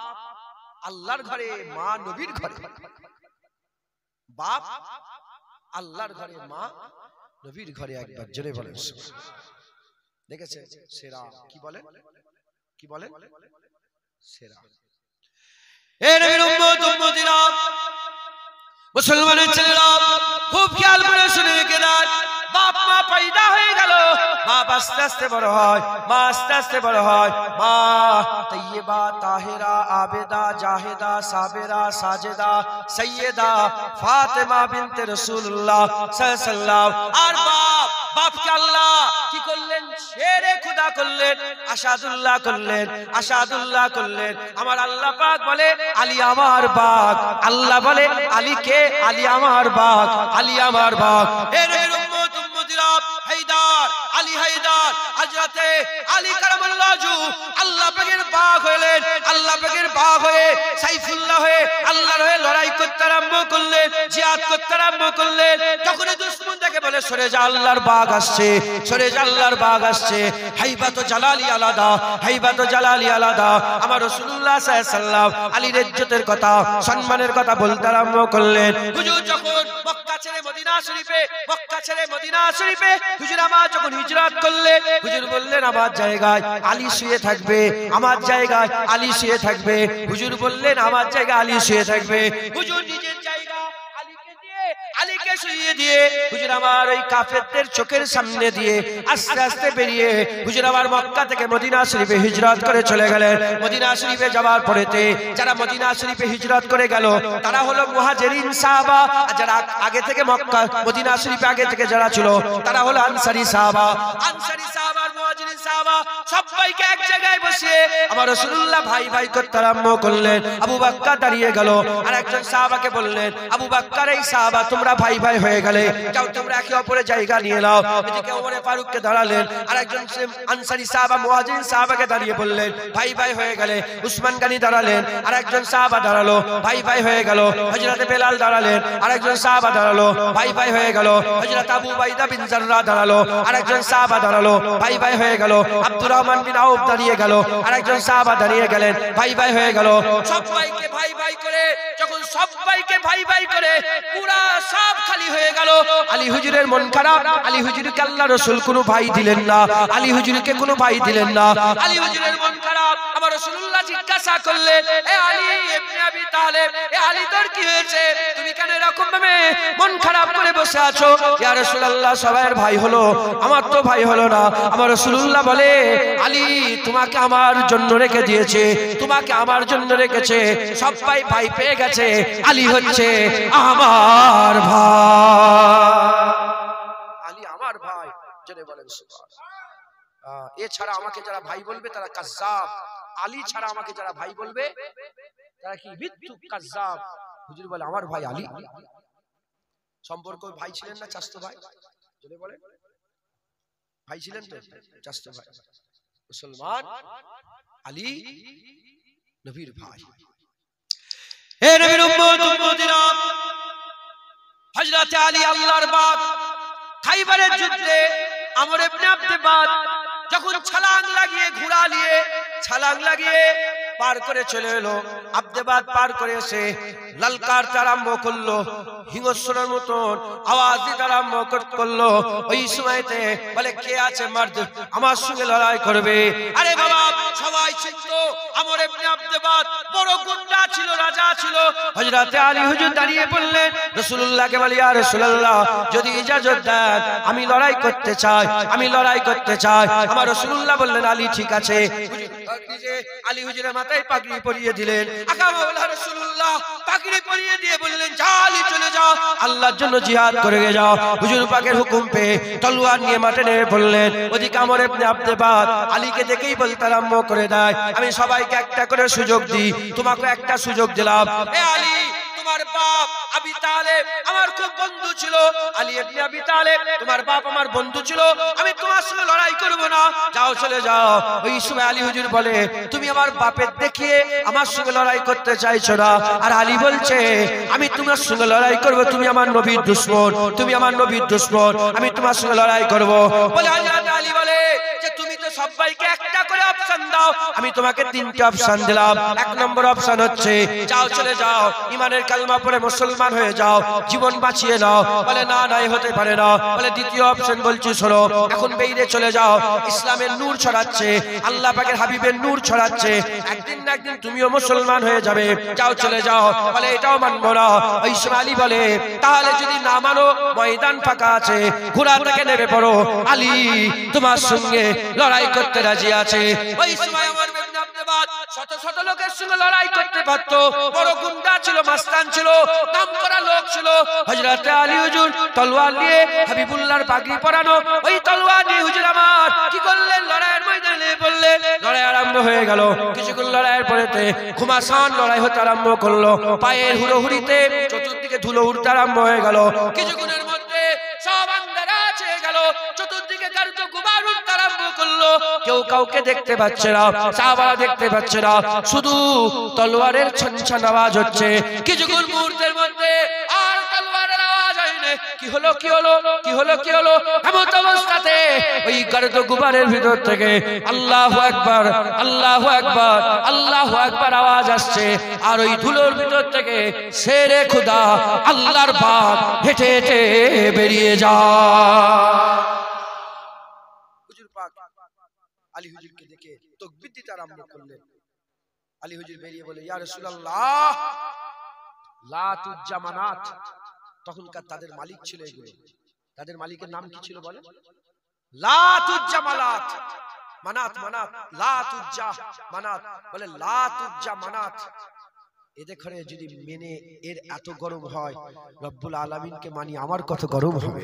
আল্লাহর ঘরে, মা নবীর ঘরে। বাপ আল্লাহর ঘরে, মা নবীর ঘরে। একবার জোরে বলেন দেখেছে সেরা। কি বলেন সেরা। এ নবীর উম্মত উম্মতিরা, মুসলমানের ছেলেরা খুব খেয়াল করে শুনে রেখে দেন। বাপ মা পয়দা হয়ে গেল, বাপ আস্তে আস্তে বড় হয়, মা আস্তে আস্তে বড় হয়। মা তাইয়্যিবা, তাহেরা, আবেদা, জাহেদা, সাবেরা, সাজেদা, সৈয়দা ফাতেমা বিনতে রাসূলুল্লাহ সাল্লাল্লাহু আলাইহি ওয়াসাল্লাম। আর বাপকে আল্লাহ কি করলেন? শেরে খুদা করলেন, আসাদুল্লাহ করলেন। আমার আল্লাহ পাক বলে আলী আমার বাগ, আল্লাহ বলে আলীকে আলী আমার বাগ, আলী আমার বাগ। এর উম্মত উম্মতিরা, হায়দার, আলী হায়দার, হযরতে আলী কারামাল্লাহু ওয়াজহু আল্লাহ পাকের বাগ হলেন। আল্লাহ পাকের বাগ হয়ে সাইফুল্লাহ হয়ে আল্লাহর হয়ে লড়াই করতে আরম্ভ করলেন, জিহাদ করতে আরম্ভ করলেন। তখন দুশমন দেখে বলে সরে যা, আল্লাহর বাগ আসছে, সরে যা, আল্লাহর বাগ আসছে। হাইবাত ও জালালি আলাদা, হাইবাত ও জালালি আলাদা। আমার রাসূলুল্লাহ সাল্লাল্লাহু আলাইহি ওয়াসাল্লাম আলীর ইজ্জতের কথা, সম্মানের কথা বলতে আরম্ভ করলেন। হুজুর যখন মক্কা ছেড়ে মদিনা শরীফে হুজুর আমার যখন হিজরত করলেন, হুজুর বললেন আমার জায়গায় আলী শুয়ে থাকবে, আমার জায়গায় আলী শুয়ে থাকবে। হুজুর বললেন আমার জায়গায় আলী শুয়ে থাকবে। হুজুর নিজের জায়গা আলীকে শুইয়ে দিয়ে হুজুর আমার ওই কাফেরদের চোখের সামনে দিয়ে আস্তে আস্তে বেরিয়ে হুজুর আমার মক্কা থেকে মদিনা শরীফে হিজরত করে চলে গেলেন। মদিনা শরীফে যাওয়ার পরেতে যারা মদিনা শরীফে হিজরত করে গেল তারা হলো মুহাজিরিন সাহাবা, আর যারা আগে থেকে মক্কা মদিনা শরীফে আগে থেকে যারা ছিল তারা হলো আনসারী সাহাবা। আনসারী সাহাবা আর মুহাজিরিন সাহাবা সবাইকে এক জায়গায় বসিয়ে আমার রাসূলুল্লাহ ভাই ভাই করতে আরম্ভ করলেন। আবু বকর দাঁড়িয়ে গেল, আর একজন সাহাবাকে বললেন আবু বকর এই সাহাবা তোমরা ভাই ভাই হয়ে গেলে, যাও তোমরা একে অপরের জায়গা নিয়ে নাও। এদিকে ওমর ফারুককে দাঁড়ালেন, আর একজন আনসারী সাহাবা মুহাজিরিন সাহাবাকে দাঁড়িয়ে বললেন ভাই ভাই হয়ে গেলে। উসমান গনি দাঁড়ালেন, আর একজন সাহাবা দাঁড়ালো, ভাই ভাই হয়ে গেল। হযরত বেলাল দাঁড়ালেন, আর একজন সাহাবা দাঁড়ালো, ভাই ভাই হয়ে গেল। হযরত আবু উবাইদা বিন জাররাহ দাঁড়ালো, আর একজন সাহাবা দাঁড়ালো, ভাই ভাই হয়ে গেল। আব্দুর রহমান বিন আউফ দাঁড়িয়ে গেল, আর একজন সাহাবা দাঁড়িয়ে গেলেন, ভাই ভাই হয়ে গেল। সবাইকে ভাই ভাই করে যখন সবাইকে ভাই ভাই করে পুরা সব খালি হয়ে গেল। আলী হুজুরের মন খারাপ। আলী হুজুরকে আল্লাহ রাসূল কোনো ভাই দিলেন না, আলী হুজুরকে কোনো ভাই দিলেন না। আলী হুজুরের মন খারাপ। আমার রাসূলুল্লাহ জিজ্ঞাসা করলেন, এ আলী ইবনে আবি তালেব, এ আলী তোর কি হয়েছে? তুমি কেন এরকম ভাবে মন খারাপ করে বসে আছো? ইয়া রাসূলুল্লাহ, সবার ভাই হলো, আমার তো ভাই হলো না। আমার রাসূলুল্লাহ বলে, আলী তোমাকে আমার জন্য রেখে দিয়েছে, তোমাকে আমার জন্য রেখেছে, সবাই ভাই পেয়ে গেছে, আলী হচ্ছে আমার ভাই। আলী আমার ভাই, জেনে বলেন সুবহানাল্লাহ। এছাড়া আমাকে যারা ভাই বলবে তারা কাজ্জাব। আলী ছাড়া আমাকে যারা ভাই বলবে তারা কি? মিথ্যুক, কাজ্জাব। হুজুর বলে আমার ভাই আলী। সম্পর্ক ভাই ছিলেন না চাচতো ভাই? জেনে বলেন, ভাই ছিলেন তো চাচতো ভাই। মুসলমান আলী নবীর ভাই। হে নবীর উম্মত উম্মতিরা, হযরত আলী আল্লাহর বাপ খাইবারের যুদ্ধে আমর ইবনে আব্দুবাদ যখন ছলাং লাগিয়ে ঘোড়া নিয়ে ছলাং লাগিয়ে পার করে চলে এলো, আব্দুবাদ পার করে এসে ললকারতে আরম্ভ করলো, হিংস্রের মতন আওয়াজ দিতে আরম্ভ করলো। ওই সময়তে বলে, কে আছে মার্দ আমার সঙ্গে লড়াই করবে? আরে বাবা, সবাই ছিল। আমর ইবনে আব্দুবাদ বড় গুন্ডা ছিল, রাজা ছিল। হযরত আলী হুজুর দাঁড়িয়ে বললেন রাসূলুল্লাহকে, বলি ইয়া রাসূলুল্লাহ, যদি ইজাজত দেন আমি লড়াই করতে চাই, আমি লড়াই করতে চাই। আমার রাসূলুল্লাহ বললেন, আলী ঠিক আছে। আলী হুজুরের মাথায় পাগড়ি পরিয়ে দিলেন। আকা মাওলা রাসূলুল্লাহ পাগড়ি পরিয়ে দিয়ে বললেন, যা আলী চলে যাও, আল্লাহর জন্য জিহাদ করে যাও। হুজুর পাকের হুকুম পেয়ে তলোয়ার নিয়ে মাঠে নেমে পড়লেন। ওদিকে আমর ইবনে আব্দুবাদ আলীকে দেখেই বলতে আরম্ভ করে দেয়, আমি সবাইকে একটা করে সুযোগ দিই, তোমাকে একটা সুযোগ দিলাম। এ আলী, তোমার বাপ আবি তালেব আমার খুব বন্ধু ছিল। আলী ইবনে আবি তালেব, তোমার বাপ আমার বন্ধু ছিল, আমি তোমার সঙ্গে লড়াই করব না, যাও চলে যাও। ওই সময় আলী হুজুর বলে, তুমি আমার বাপের দেখিয়ে আমার সঙ্গে লড়াই করতে চাইছো না। আর আলী বলছে, আমি তোমার সঙ্গে লড়াই করব, তুমি আমার নবীর দুশমন, তুমি আমার নবীর দুশমন, আমি তোমার সঙ্গে লড়াই করব। বলে হযরত আলী বলে যে, তুমি তো সবাইকে একটা করে অপশন দাও, আমি তোমাকে তিনটে অপশন দিলাম। এক নম্বর অপশন হচ্ছে, যাও চলে যাও, ইমানের কালমা পড়ে মুসলমান হয়ে যাও, জীবন বাঁচিয়ে নাও। বলে না, নাই হতে পারে না। বলে দ্বিতীয় অপশন বলছি, শোনো, এখন বেরিয়ে চলে যাও, ইসলামের নূর ছড়াচ্ছে, আল্লাহ পাকের হাবিবের নূর ছড়াচ্ছে, একদিন না একদিন তুমিও মুসলমান হয়ে যাবে, যাও চলে যাও। বলে এটাও মানবো না। ওই সময় আলী বলে, তাহলে যদি না মানো, ময়দান ফাঁকা আছে, ঘোড়া থেকে নেমে পড়ো, আলী তোমার সঙ্গে লড়াই করতে রাজি আছে। ওই সময় আমার শত শত লোকের সঙ্গে লড়াই করতে পারতো, বড় গুন্ডা ছিল, মাস্তান ছিল, নাম করা লোক ছিল। হযরত আলী হুজুর তলোয়ার নিয়ে, হাবিবুল্লাহর পাগড়ি পরানো, ওই তলোয়ার নিয়ে হুজুর আমার কি করলেন? লড়াইয়ের ময়দানে বললেন, লড়াই আরম্ভ হয়ে গেল। কিছুক্ষণ লড়াইয়ের পরেতে ঘুমাসান লড়াই হতে আরম্ভ করলো, পায়ের হুড়োহুড়িতে চতুর্দিকে ধুলো উঠতে আরম্ভ হয়ে গেল। কিছুক্ষণের মধ্যে সব আন্ধারা ছেয়ে গেল, চতুর্দিকে গার্দ গুবার উঠতে আরম্ভ করলো। কেউ কাউকে দেখতে পাচ্ছে না, সাহাবারা দেখতে পাচ্ছে না, শুধু তলোয়ারের ছনছন আওয়াজ হচ্ছে। কিছুক্ষণ মুহূর্তের মধ্যে আর তলোয়ারের আওয়াজ হয়নি। কি হলো, কি হলো, কি হলো, কি হলো? এমন অবস্থাতে ওই গার্দ গুবারের ভিতর থেকে আল্লাহু আকবার, আল্লাহু আকবার, আল্লাহু আকবার আওয়াজ আসছে। আর ওই ধুলোর ভিতর থেকে শেরে খুদা আল্লাহর বাপ হেঁটে হেঁটে বেরিয়ে যায়। হুজুর পাক আলী হুজুরকে দেখে তাকবীর দিতে আরম্ভ করলেন। আলী হুজুর বেরিয়ে বলে, ইয়া রাসূলুল্লাহ, লা তুজ্জা মানাত। তখনকার তাদের মালিক ছিল এগুলো, তাদের মালিকের নাম কি ছিল বলে? লা তুজ্জা মানাত, মানাত, মানাত, লা তুজ্জা মানাত। বলে লা তুজ্জা মানাত। এদের ঘরে যদি মেনে এর এত গরম হয়, রব্বুল আলামিনকে মানি, আমার কত গরম হবে।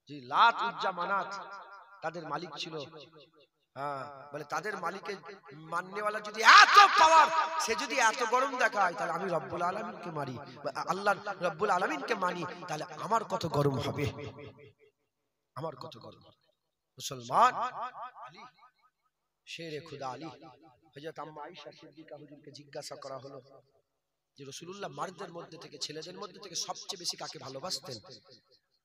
জি, লা তুজ্জা মানাত তাদের মালিক ছিল। বলে তাদের মালিকের মাননেওয়ালা যদি এত পাওয়ার, সে যদি এত গরম দেখায়, তাহলে আমি রব্বুল আলামিনকে মানি, আল্লাহ রব্বুল আলামিনকে মানি, তাহলে আমার কত গরম হবে, আমার কত গরম। মুসলমান আলী শেরে খুদা আলী। হযরত আম্মা আয়েশা সিদ্দিকা হুজুরকে জিজ্ঞাসা করা হলো যে রাসূলুল্লাহ মারদের মধ্যে থেকে, ছেলেদের মধ্যে থেকে সবচেয়ে বেশি কাকে ভালোবাসতেন?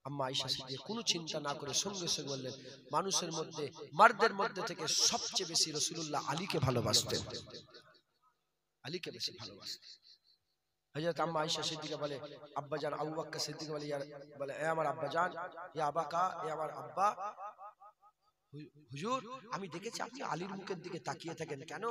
আম্মা আয়েশা সিদ্দিকা কোনো চিন্তা না করে সঙ্গে সঙ্গে বললেন, মানুষের মধ্যে, মারদের মধ্যে থেকে সবচেয়ে বেশি রাসূলুল্লাহ আলীকে ভালোবাসতেন, আলীকে বেশি ভালোবাসতেন। হযরত আম্মা আয়েশা সিদ্দিকা বলে আব্বাজান আবু বকর সিদ্দিক বলে এ আমার আব্বাজান, এ আবাকা, এ আমার আব্বা, হুজুর আমি দেখেছি আপনি আলীর মুখের দিকে তাকিয়ে থাকেন কেন?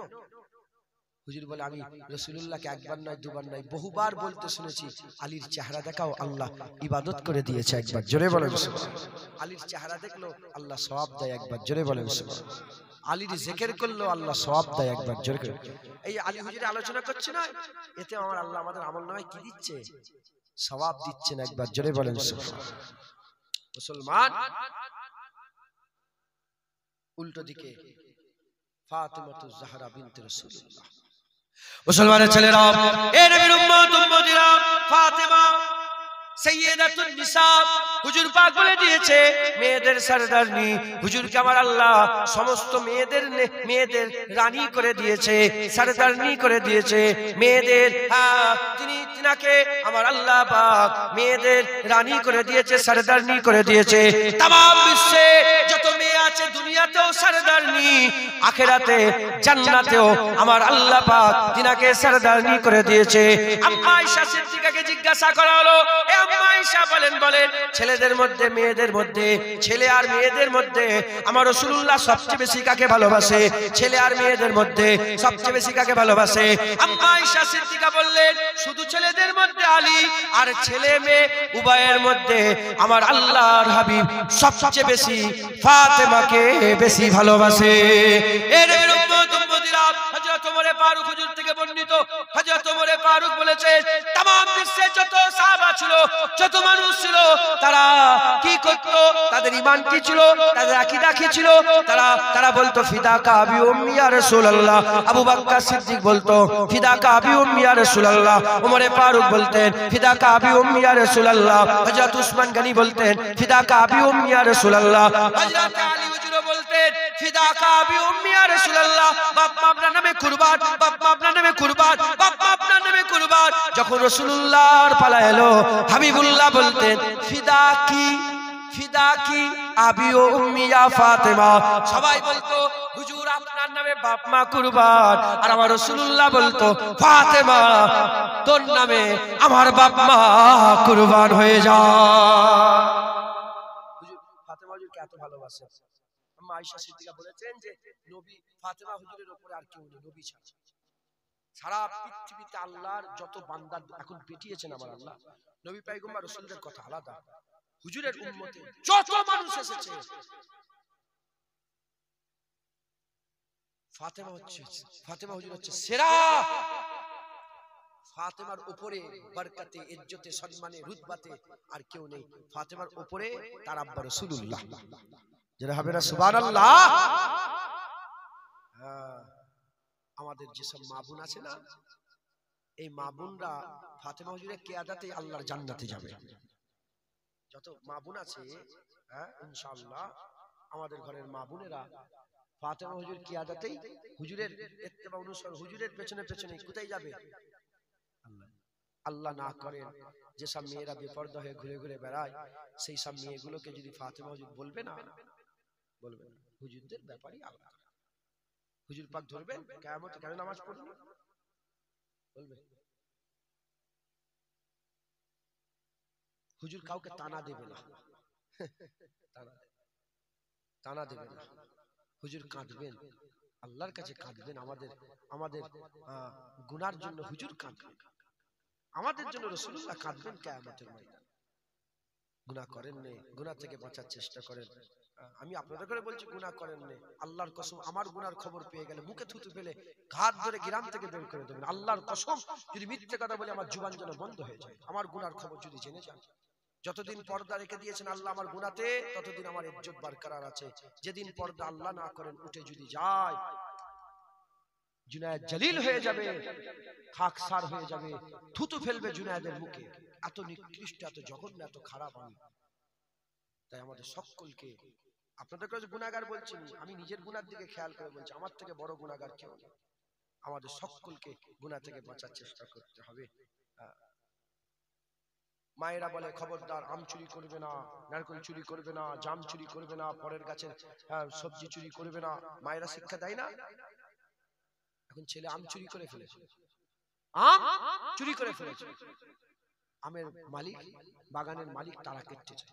হুজুর বলে আমি রাসূলুল্লাহকে একবার নয় দুবার নয় বহুবার বলতে শুনেছি, আলীর চেহারা দেখাও আল্লাহ ইবাদত করে দিয়েছে একবার। জোরে বলেন সুবহানাল্লাহ। আলীর চেহারা দেখলো আল্লাহ সওয়াব দেয় একবার। জোরে বলেন সুবহানাল্লাহ। আলীর জিকির করলো আল্লাহ সওয়াব দেয় একবার। জোরে করে এই আলী হুজুরের আলোচনা করছে না, এতে আমার আল্লাহ আমাদের আমলনামায় কি দিচ্ছে? সওয়াব দিচ্ছেন একবার। জোরে বলেন সুবহানাল্লাহ। মুসলমান উল্টো দিকে ফাতিমাতুজ জাহরা বিনতে রাসূলুল্লাহ। মুসলমানের ছেলেরা, এ নবীর উম্মত উম্মতিরা, ফাতেমা সাইয়্যিদাতুন নিসা, হুজুর পাক বলে দিয়েছে মেয়েদের সরদারনি। হুজুরকে আমার আল্লাহ সমস্ত মেয়েদের রানী করে দিয়েছে, সরদারনি করে দিয়েছে মেয়েদের। তিনাকে আমার আল্লাহ পাক মেয়েদের রানী করে দিয়েছে, সরদারনি করে দিয়েছে। तमाम বিশ্বে যত মেয়ে আছে দুনিয়াতেও সরদারনি, আখিরাতে জান্নাতেও আমার আল্লাহ পাক তিনাকে সরদারনি করে দিয়েছে। আম্মা আয়েশা সিদ্দিকাকে জিজ্ঞাসা করা হলো, এ আম্মা আয়েশা বলেন ছেলেদের মধ্যে মেয়েদের মধ্যে, ছেলে আর মেয়েদের মধ্যে আমার রাসূলুল্লাহ সবচেয়ে বেশি কাকে ভালোবাসে? ছেলে আর মেয়েদের মধ্যে সবচেয়ে বেশি কাকে ভালোবাসে? আম্মা আয়েশা সিদ্দিকা বললেন শুধু ছেলেদের মধ্যে আলী, আর ছেলে মেয়ে উভয়ের মধ্যে আমার আল্লাহর হাবিব সবচেয়ে বেশি ফাতেমাকে বেশি ভালোবাসে। এর উম্মত উম্মতিরা, হযরত ওমর ফারুক হুজুর থেকে বর্ণিত, হযরত ওমর ফারুক বলেছেন तमाम বিশ্বে যত সাহাবা ছিল, যত মানুষ ছিল, তারা কি করত? তাদের ঈমান কি ছিল? তাদের আকীদা কি ছিল? তারা বলতো ফিদাকা আবি উম্মি ইয়া রাসূলুল্লাহ। আবু বকর সিদ্দিক বলতো ফিদাকা আবি উম্মি ইয়া রাসূলুল্লাহ। ওমর ফারুক বলতেন ফিদাকা আবি উম্মি ইয়া রাসূলুল্লাহ। হযরত উসমান গনি বলতেন ফিদাকা আবি উম্মি ইয়া রাসূলুল্লাহ। হযরত আলী হুজুর বলতেন ফিদাকা আবি উম্মি ইয়া রাসূলুল্লাহ। বাপ মা আপনার নামে কুরবান, বাপ মা আপনার নামে কুরবান, বাপ মা আপনার নামে কুরবান। যখন রাসূলুল্লাহর পালা এলো, হাবিবুল্লাহ বলতেন ফিদাকি ফিদাকি আবি ও উম্মি ইয়া ফাতেমা। সবাই বলতো হুজুর আপনার নামে বাপ মা কুরবান, আর আমার রাসূলুল্লাহ বলতো ফাতেমা তোর নামে আমার বাপ মা কুরবান হয়ে যায়। হুজুর ফাতেমা হুজুরকে এত ভালোবাসেন। আম্মা আয়েশা সিদ্দিকা বলেছেন যে নবী ফাতেমা হুজুরের উপরে আর কেউ নেই, নবী ছাড়া। সারা পৃথিবীতে আল্লাহর যত বান্দা এখন পেটিয়েছেন আমার আল্লাহ, নবী পয়গম্বর রাসূলদের কথা আলাদা, হুজুরের উম্মতে যত মানুষ এসেছে ফাতেমা হুজুর হচ্ছে সেরা। ফাতেমার উপরে বরকতে, ইজ্জতে, সম্মানে, রুতবাতে আর কেউ নেই। ফাতেমার উপরে তার আব্বা রাসূলুল্লাহ। যারা হবে না সুবহানাল্লাহ। আমাদের যেসব মা বোন আছে না, এই মা বোনরা ফাতেমা হুজুরের কিয়াদাতে আল্লাহর জান্নাতে যাবে। যত মা বোন আছে ইনশাআল্লাহ আমাদের ঘরের মা বোনেরা ফাতেমা হুজুর কিয়াদাতেই হুজুরের ইত্তেবা অনুসরণ, হুজুরের পেছনে পেছনে কোথায় যাবে? আল্লাহ না করেন যেসব মেয়েরা বেপরদা হয়ে ঘুরে ঘুরে বেড়ায়, সেই সব মেয়েগুলোকে যদি ফাতেমা হুজুর বলবে না, বলবে না, হুজুরদের ব্যাপারই আলাদা। হুজুর পাক ধরবেন কিয়ামতে, কেন নামাজ পড়ুন বলবে। হুজুর কাউকে তানা দেবে না, তানা দেবে না। হুজুর কাঁদবেন, আল্লাহর কাছে কাঁদবেন, আমাদের গুনার জন্য হুজুর কাঁদবেন, আমাদের জন্য রাসূলুল্লাহ কাঁদবেন কিয়ামতের ময়দানে। গুনাহ করেন না, গুনাহ থেকে বাঁচার চেষ্টা করেন। আমি আপনাদের করে বলছি গুনাহ করেন না, আল্লাহর কসম আমার গুনার খবর পেয়ে গেলে মুখে থুতু ফেলে ঘাত ধরে গ্রাম থেকে বের করে দেবেন। আল্লাহর কসম যদি মিথ্যে কথা বলে আমার জুবান যেন বন্ধ হয়ে যায়, আমার গুনার খবর যদি জেনে যান। যতদিন পর্দা রেখে দিয়েছেন আল্লাহ আমার গুনাতে, ততদিন আমার ইজ্জত বরকরার আছে। যেদিন পর্দা আল্লাহ না করেন উঠে যদি যায়, জুনায়েদ জলিল হয়ে যাবে, খাকসার হয়ে যাবে, থুতু ফেলবে জুনায়েদের মুখে। এত নিকৃষ্ট, এত জঘন্য, এত খারাপ আমি। তাই আমাদের সকলকে, আপনাদের কাছে গুনাহগার বলছি, আমি নিজের গুনার দিকে খেয়াল করে বলছি, আমার থেকে বড় গুনাহগার কেউ নেই। আমাদের সকলকে গুনাহ থেকে বাঁচার চেষ্টা করতে হবে। মায়েরা বলে খবরদার আম চুরি করবে না, নারকেল চুরি করবে না, জাম চুরি করবে না, পরের গাছের সবজি চুরি করবে না। মায়েরা শিক্ষা দেয় না? এখন ছেলে আম চুরি করে ফেলেছে, আম চুরি করে ফেলেছে। আমের মালিক, বাগানের মালিক তারা কেটেছে।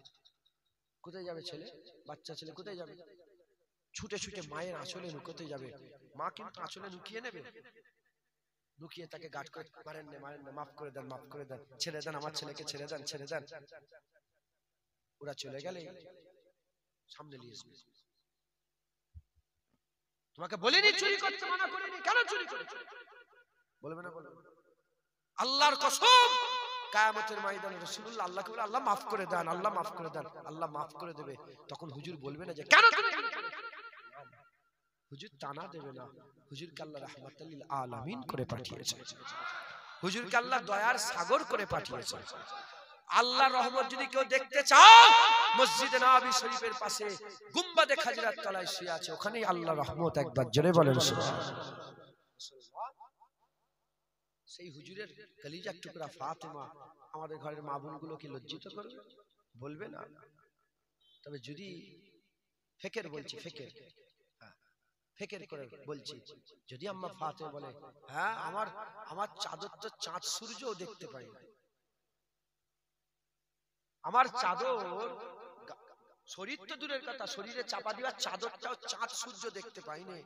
কোথায় যাবে ছেলে, বাচ্চা ছেলে কোথায় যাবে? ছুটে ছুটে মায়ের আঁচলে লুকোতে যাবে। মা কিন্তু আঁচলে লুকিয়ে নেবে, লুকিয়ে তাকে গাট করে, মারেন না মারেন না, মাফ করে দেন মাফ করে দেন, ছেড়ে দেন আমার ছেলেকে, ছেড়ে দেন ছেড়ে দেন। ওরা চলে গেলে সামনে নিয়ে আসবে। তোমাকে বলিনি চুরি করতে, মানা করিনি, কেন চুরি করেছো? বলবে না বলবে? আল্লাহর কসম, কিয়ামতের ময়দানে রাসূলুল্লাহ আল্লাহকে বলে, আল্লাহ মাফ করে দেন, আল্লাহ মাফ করে দেন, আল্লাহ মাফ করে দেবে। তখন হুজুর বলবে না যে কেন তুমি, হুজুর টানা দেবে না। হুজুরকে আল্লাহ রাহমাতাল লিল আলামিন করে পাঠিয়েছে, হুজুরকে আল্লাহ দয়ার সাগর করে পাঠিয়েছে। আল্লাহর রহমত যদি কেউ দেখতে চাও, মসজিদে নববী শরীফের পাশে গুম্বাদে খাজরাত তলায় শুয়ে আছে, ওখানেই আল্লাহর রহমত। একবার জোরে বলেন সুবহানাল্লাহ। সেই হুজুরের কলিজার টুকরা ফাতেমা আমাদের ঘরের মা বোনগুলো কি লজ্জিত করবে? বলবে না। তবে যদি ফেকের বলছি, ফেকের ফেকের করে বলছি, যদি আম্মা ফাতেমা বলে, হ্যাঁ আমার চাদর তো চাঁদ সূর্যও দেখতে পাই না, আমার চাদর, শরীর তো দূরের কথা, শরীরে চাপা দেওয়ার চাদরটাও চাঁদ সূর্য দেখতে পাইনি,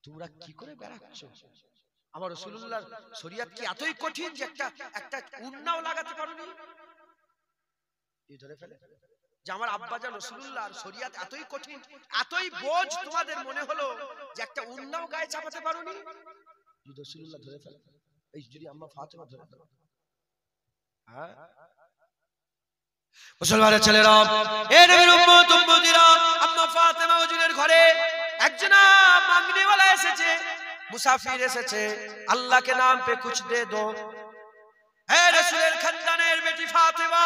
তোমরা কি করে বেড়াচ্ছ? আমার রাসূলুল্লাহর শরীয়ত কি এতই কঠিন যে একটা উন্নাও লাগাতে পারোনি? এই ধরে ফেলে যে আমার আব্বাজান রাসূলুল্লাহর শরীয়ত এতই কঠিন, এতই বোঝ তোমাদের মনে হলো যে একটা উন্নাও গায়ে চাপাতে পারোনি? যদি রাসূলুল্লাহ ধরে ফেলে, এই যদি আম্মা ফাতেমা ধরে ফেলে, হ্যাঁ মুসলমানের ছেলেরা, এ নবীর উম্মত উম্মতিরা, আম্মা ফাতেমা হুজুরের ঘরে একজন মাগনিওয়ালা এসেছে, মুসাফির এসেছে, আল্লাহ के नाम पे कुछ दे दो। হে রাসূলের খানদানের বেটি ফাতেমা,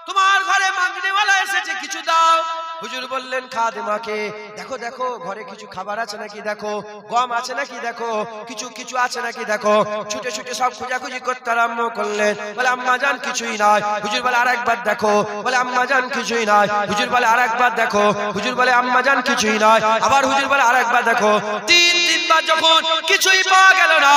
তোমার ঘরে মাগনিওয়ালা এসেছে, কিছু দাও। হুজুর বললেন খাদেমাকে, দেখো দেখো ঘরে কিছু খাবার আছে নাকি দেখো, গম আছে নাকি দেখো, কিছু আছে নাকি দেখো। ছুটে ছুটে সব খোঁজাখুঁজি করতে আরম্ভ করলেন। বলে আম্মা জান কিছুই নাই। হুজুর বলে আরেকবার দেখো। বলে আম্মা জান কিছুই নাই। হুজুর বলে আরেকবার দেখো। হুজুর বলে আম্মা জান কিছুই নাই। আবার হুজুর বলে আরেকবার দেখো। তিনবার যখন কিছুই পাওয়া গেল না,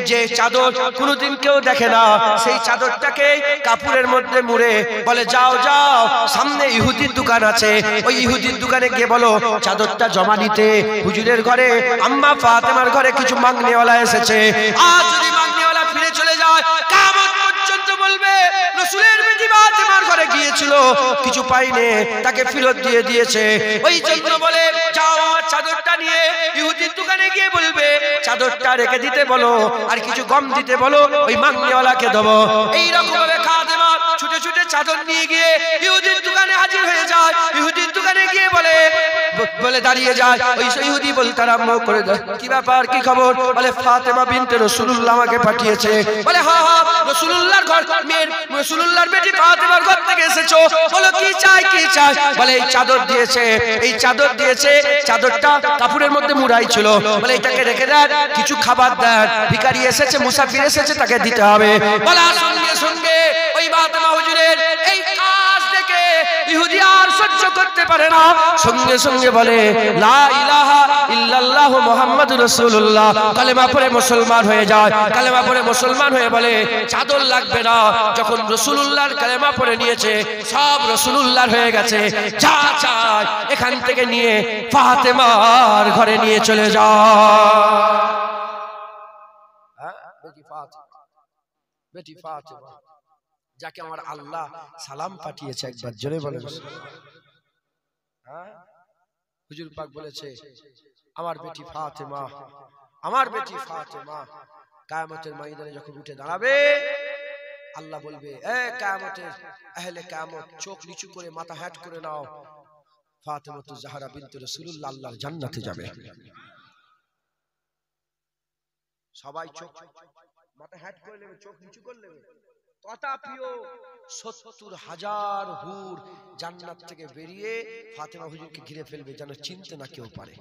যে চাদর কোনোদিন কেউ দেখে না, সেই চাদরটাকে কাপড়ের মধ্যে মুড়ে বলে যাও যাও, সামনে ইহুদির দোকান আছে, ওই ইহুদির দোকানে গিয়ে বলো চাদরটা জমা দিতে। হুজুরের ঘরে আম্মা ফাতেমার ঘরে কিছু মাগনেওয়ালা এসেছে। আজ যদি মাগনেওয়ালা ফিরে চলে যায়, কিয়ামত পর্যন্ত বলবে রাসূলের বেটি ফাতেমার ঘরে গিয়েছিল, কিছু পাইনি, তাকে ফেরত দিয়ে দিয়েছে। ওই চৈত্র বলে যাও আমার চাদরটা নিয়ে ইহুদির দোকানে গিয়ে বলবে চাদরটা রেখে দিতে বলো, আর কিছু গম দিতে বলো, ওই মাগনেওয়ালাকে দেবো। এইরকম ভাবে খাদেমা ছুটে ছুটে চাদর নিয়ে গিয়ে ইহুদির দোকানে হাজির হয়ে যায়। ইহুদির দোকানে গিয়ে বলে দাঁড়িয়ে যায়। ওই ইহুদি বলতে আরম্ভ করে দেয়, কি ব্যাপার কি খবর? বলে ফাতেমা বিনতে রাসূলুল্লাহ আমাকে পাঠিয়েছে। বলে হ্যাঁ হ্যাঁ, রাসূলুল্লাহর ঘর, মেয়ের রাসূলুল্লাহর বেটি ফাতেমার ঘর থেকে এসেছো, বলো কি চাই কি চাই? বলে এই চাদর দিয়েছে, এই চাদর দিয়েছে, চাদরটা কাপড়ের মধ্যে মুড়াই ছিল, বলে এটাকে রেখে দেন, কিছু খাবার দেন, ভিখারি এসেছে, মুসাফির এসেছে, তাকে দিতে হবে। বলা সঙ্গে সঙ্গে ওই ফাতেমা হুজুরের এই কাজ দেখে ইহুদি আর সহ্য করতে পারে না, সঙ্গে সঙ্গে বলে লা ইলাহা ইল্লাল্লাহু মুহাম্মাদুর রাসূলুল্লাহ, কালেমা পড়ে মুসলমান হয়ে যায়। কালেমা পড়ে মুসলমান হয়ে বলে চাদর লাগবে না। যখন রাসূলুল্লাহর কালেমা পড়ে নিয়েছে, সব রাসূলুল্লাহর হয়ে গেছে, যা চায় এখান থেকে নিয়ে ফাতেমার ঘরে নিয়ে চলে যায়। বেটি ফাতেমা, যাকে আমার আল্লাহ সালাম পাঠিয়েছে, একবার জোরে বলেন। হুজুর পাক বলেছে আমার বেটি ফাতেমা, আমার বেটি ফাতেমা কিয়ামতের ময়দানে যখন উঠে দাঁড়াবে, আল্লাহ বলবে এ কিয়ামতের আহলে কিয়ামত, চোখ নিচু করে মাথা হ্যাট করে নাও, ফাতেমাতুজ জাহরা বিনতে রাসূলুল্লাহ আল্লাহর জান্নাতে যাবে। সবাই চোখ মাথা হ্যাট করে নেবে, চোখ নিচু করে নেবে। তথাপিও ৭০,০০০ হুর জান্নাত থেকে বেরিয়ে ফাতেমা হুজুরকে ঘিরে ফেলবে, যেন চিনতে না কেউ পারে।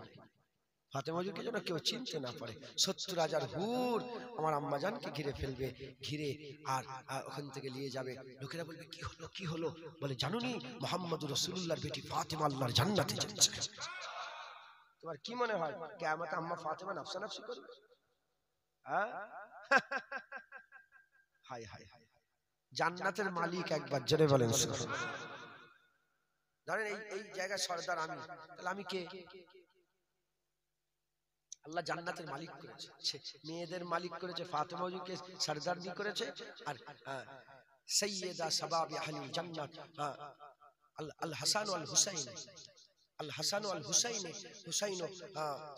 ফাতেমা হুজুরকে যেন কেউ চিনতে না পারে। ৭০,০০০ হুর আমার আম্মাজানকে ঘিরে ফেলবে, ঘিরে আর ওখান থেকে নিয়ে যাবে। লোকেরা বলবে কি হলো কি হলো? বলে জানুনি মুহাম্মদুর রাসূলুল্লাহর বেটি ফাতেমা আল্লাহর জান্নাতে যাচ্ছে। তোমার কি মনে হয় কিয়ামতে আম্মা ফাতেমা নফসানফসি করবে? হাই হাই হাই, জান্নাতের মালিক একবার জোরে বলেন। ধরেন এই জায়গায় সর্দার আমি, তাহলে আমি কে? আল্লাহ জান্নাতের মালিক করেছে, মেয়েদের মালিক করেছে, ফাতেমা হুজুরকে সরদারনি করেছে, আর সাইয়্যিদা শাবাবি আহলিল জান্নাত আল হাসান ওয়াল হুসাইন, আল হাসান ওয়াল হুসাইন, হুসাইন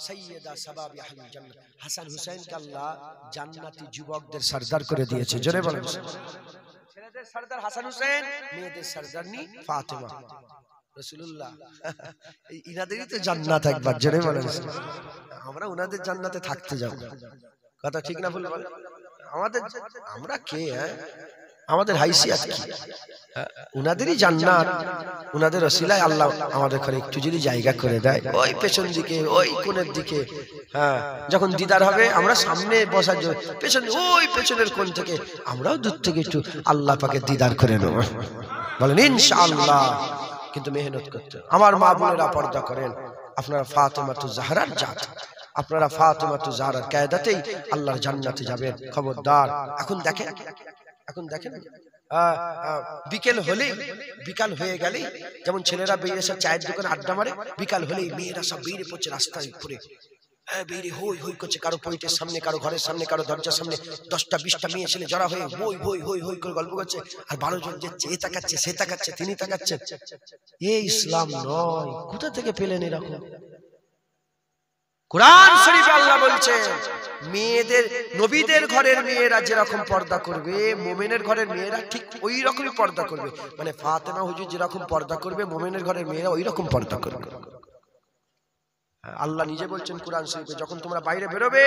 সাইয়্যিদা শাবাবি আহলিল জান্নাত। হাসান হুসাইনকে আল্লাহ জান্নাতি যুবকদের সরদার করে দিয়েছে, জোরে বলেন। ছেলেদের সরদার হাসান হুসাইন, মেয়েদের সরদারনি ফাতেমা। রাসূলুল্লাহ ইনাদেরই তো জান্নাত, একবার জোরে বলেন। আমরা উনাদের জান্নাতে থাকতে যাব, কথা ঠিক না ভুল বলেন? আমাদের, আমরা কে? আমাদের হাইসিয়াত কি? উনাদেরই জান্নাত, উনাদের ওসিলায় আল্লাহ আমাদের ঘরে একটু যদি জায়গা করে দেয়, ওই পেছন দিকে, ওই কোণের দিকে, হ্যাঁ, যখন দিদার হবে আমরা সামনে বসার জন্য পেছন, ওই পেছনের কোণ থেকে আমরাও দূর থেকে একটু আল্লাহ পাকের দিদার করে নেব, বলেন ইনশাআল্লাহ। কিন্তু মেহনত করতে। আমার মা বোনেরা পর্দা করেন, আপনারা ফাতেমাতু জাহরার জাত, আপনারা ফাতেমাতু জাহরার কায়দাতেই আল্লাহর জান্নাতে যাবেন, খবরদার। এখন দেখেন, এখন দেখেন বিকেল হলেই, বিকাল হয়ে গেলেই, যেমন ছেলেরা বেরিয়ে এসে চায়ের দোকানে আড্ডা মারে, বিকাল হলেই মেয়েরা সব বেরিয়ে পড়ছে রাস্তায় উপরে, বেরিয়ে হই হই করছে, কারো পয়েন্টের সামনে, কারো ঘরের সামনে, কারো দরজার সামনে 10টা 20টা মেয়ে ছেলে জড়া হয়ে হই হই হই হই করে গল্প করছে, আর 12 জন যাচ্ছে, এ তাকাচ্ছে, সে তাকাচ্ছে, তিনি তাকাচ্ছেন। এই ইসলাম নয়। কোথা থেকে পেলেন এরকম? কোরআন শরীফে আল্লাহ বলছে, মেয়েদের, নবীদের ঘরের মেয়েরা যেরকম পর্দা করবে, মুমিনের ঘরের মেয়েরা ঠিক ওই রকমই পর্দা করবে। মানে ফাতেমা হুজুর যেরকম পর্দা করবে, মুমিনের ঘরের মেয়েরা ওই রকম পর্দা করবে। আল্লাহ নিজে বলছেন কোরআন শরীফে, যখন তোমরা বাইরে বেরোবে